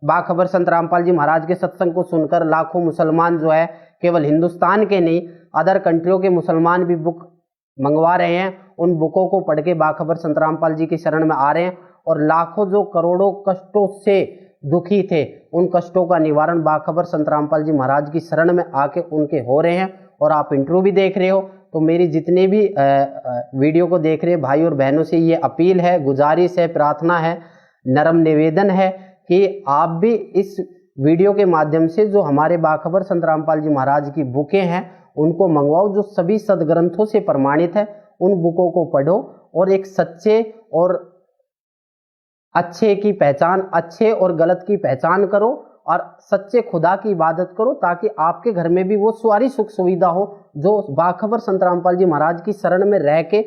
बाखबर संत रामपाल जी महाराज के सत्संग को सुनकर लाखों मुसलमान जो है, केवल हिंदुस्तान के नहीं अदर कंट्रियों के मुसलमान भी बुक मंगवा रहे हैं। उन बुकों को पढ़ के बाखबर संत रामपाल जी की शरण में आ रहे हैं और लाखों जो करोड़ों कष्टों से दुखी थे उन कष्टों का निवारण बाखबर संत रामपाल जी महाराज की शरण में आके उनके हो रहे हैं। और आप इंटरव्यू भी देख रहे हो, तो मेरी जितने भी वीडियो को देख रहे भाई और बहनों से ये अपील है, गुजारिश है, प्रार्थना है, नरम निवेदन है कि आप भी इस वीडियो के माध्यम से जो हमारे बाखबर संत रामपाल जी महाराज की बुकें हैं उनको मंगवाओ, जो सभी सदग्रंथों से प्रमाणित है। उन बुकों को पढ़ो और एक सच्चे और अच्छे की पहचान, अच्छे और गलत की पहचान करो और सच्चे खुदा की इबादत करो, ताकि आपके घर में भी वो सारी सुख सुविधा हो जो बाखबर संत रामपाल जी महाराज की शरण में रह के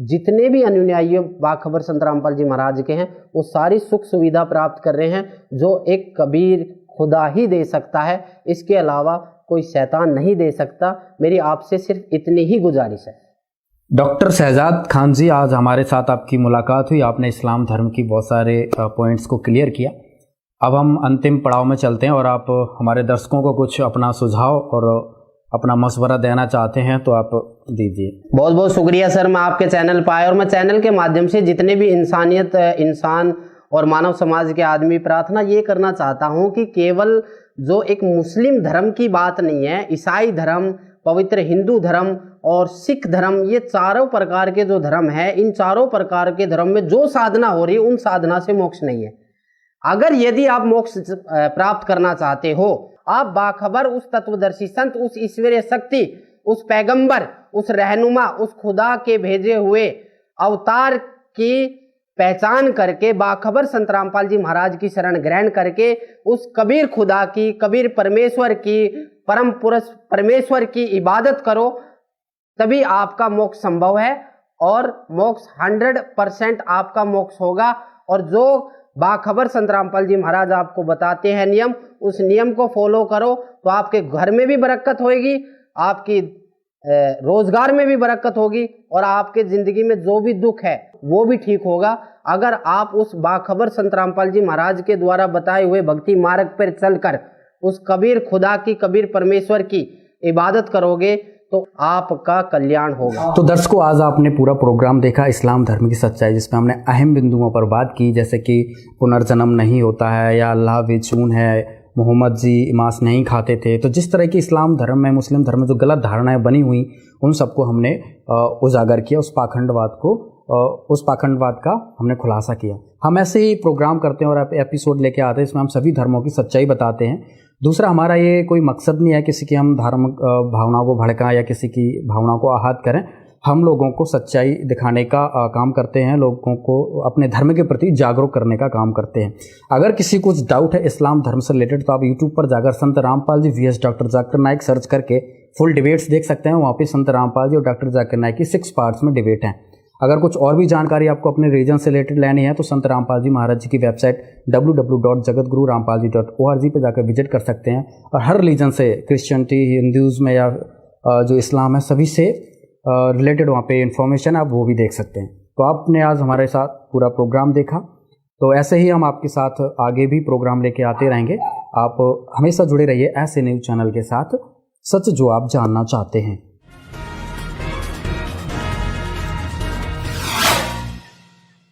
जितने भी अनुयायी बाखबर संत रामपाल जी महाराज के हैं वो सारी सुख सुविधा प्राप्त कर रहे हैं, जो एक कबीर खुदा ही दे सकता है। इसके अलावा कोई शैतान नहीं दे सकता। मेरी आपसे सिर्फ इतनी ही गुजारिश है। डॉक्टर शहजाद खान जी, आज हमारे साथ आपकी मुलाकात हुई, आपने इस्लाम धर्म की बहुत सारे पॉइंट्स को क्लियर किया। अब हम अंतिम पड़ाव में चलते हैं और आप हमारे दर्शकों को कुछ अपना सुझाव और अपना मशवरा देना चाहते हैं तो आप दीजिए। बहुत बहुत शुक्रिया सर, मैं आपके चैनल पर आया और मैं चैनल के माध्यम से जितने भी इंसान और मानव समाज के आदमी, प्रार्थना ये करना चाहता हूँ कि केवल जो एक मुस्लिम धर्म की बात नहीं है, ईसाई धर्म, पवित्र हिंदू धर्म और सिख धर्म, ये चारों प्रकार के जो धर्म है, इन चारों प्रकार के धर्म में जो साधना हो रही है उन साधना से मोक्ष नहीं है। अगर यदि आप मोक्ष प्राप्त करना चाहते हो, आप बाखबर उस तत्वदर्शी संत, उस ईश्वरीय शक्ति, उस पैगंबर, उस रहनुमा, उस खुदा के भेजे हुए अवतार की पहचान करके, बाखबर संत रामपाल जी महाराज की शरण ग्रहण करके, उस कबीर खुदा की, कबीर परमेश्वर की, परम पुरुष परमेश्वर की इबादत करो, तभी आपका मोक्ष संभव है और मोक्ष 100% आपका मोक्ष होगा। और जो बाखबर संत रामपाल जी महाराज आपको बताते हैं नियम, उस नियम को फॉलो करो तो आपके घर में भी बरकत होगी, आपकी रोजगार में भी बरकत होगी और आपके जिंदगी में जो भी दुख है वो भी ठीक होगा। अगर आप उस बाखबर संत रामपाल जी महाराज के द्वारा बताए हुए भक्ति मार्ग पर चलकर उस कबीर खुदा की, कबीर परमेश्वर की इबादत करोगे तो आपका कल्याण होगा। तो दर्शकों, आज आपने पूरा प्रोग्राम देखा इस्लाम धर्म की सच्चाई, जिसमें हमने अहम बिंदुओं पर बात की, जैसे कि पुनर्जन्म नहीं होता है या अल्लाह बेचून है, मोहम्मद जी मांस नहीं खाते थे। तो जिस तरह की इस्लाम धर्म में, मुस्लिम धर्म में जो गलत धारणाएं बनी हुई, उन सबको हमने उजागर किया, उस पाखंडवाद का हमने खुलासा किया। हम ऐसे ही प्रोग्राम करते हैं और एपिसोड लेके आते हैं, इसमें हम सभी धर्मों की सच्चाई बताते हैं। दूसरा, हमारा ये कोई मकसद नहीं है किसी की हम धार्मिक भावनाओं को भड़काएं या किसी की भावनाओं को आहत करें। हम लोगों को सच्चाई दिखाने का काम करते हैं, लोगों को अपने धर्म के प्रति जागरूक करने का काम करते हैं। अगर किसी को कुछ डाउट है इस्लाम धर्म से रिलेटेड तो आप यूट्यूब पर जाकर संत Rampal ji VS doctor Zakir Naik search करके फुल डिबेट्स देख सकते हैं। वहाँ पे संत रामपाल जी और डॉक्टर जाकिर नाइक की 6 पार्ट्स में डिबेट हैं। अगर कुछ और भी जानकारी आपको अपने रीजन से रिलेटेड लेनी है तो संत रामपाल जी महाराज जी की वेबसाइट www.jagatgururampalji.org पे जाकर विजिट कर सकते हैं और हर रीजन से, क्रिश्चियनिटी, हिंदुज़म या जो इस्लाम है, सभी से रिलेटेड वहाँ पे इंफॉर्मेशन आप वो भी देख सकते हैं। तो आपने आज हमारे साथ पूरा प्रोग्राम देखा, तो ऐसे ही हम आपके साथ आगे भी प्रोग्राम लेके आते रहेंगे। आप हमेशा जुड़े रहिए ऐसे न्यूज़ चैनल के साथ, सच जो आप जानना चाहते हैं।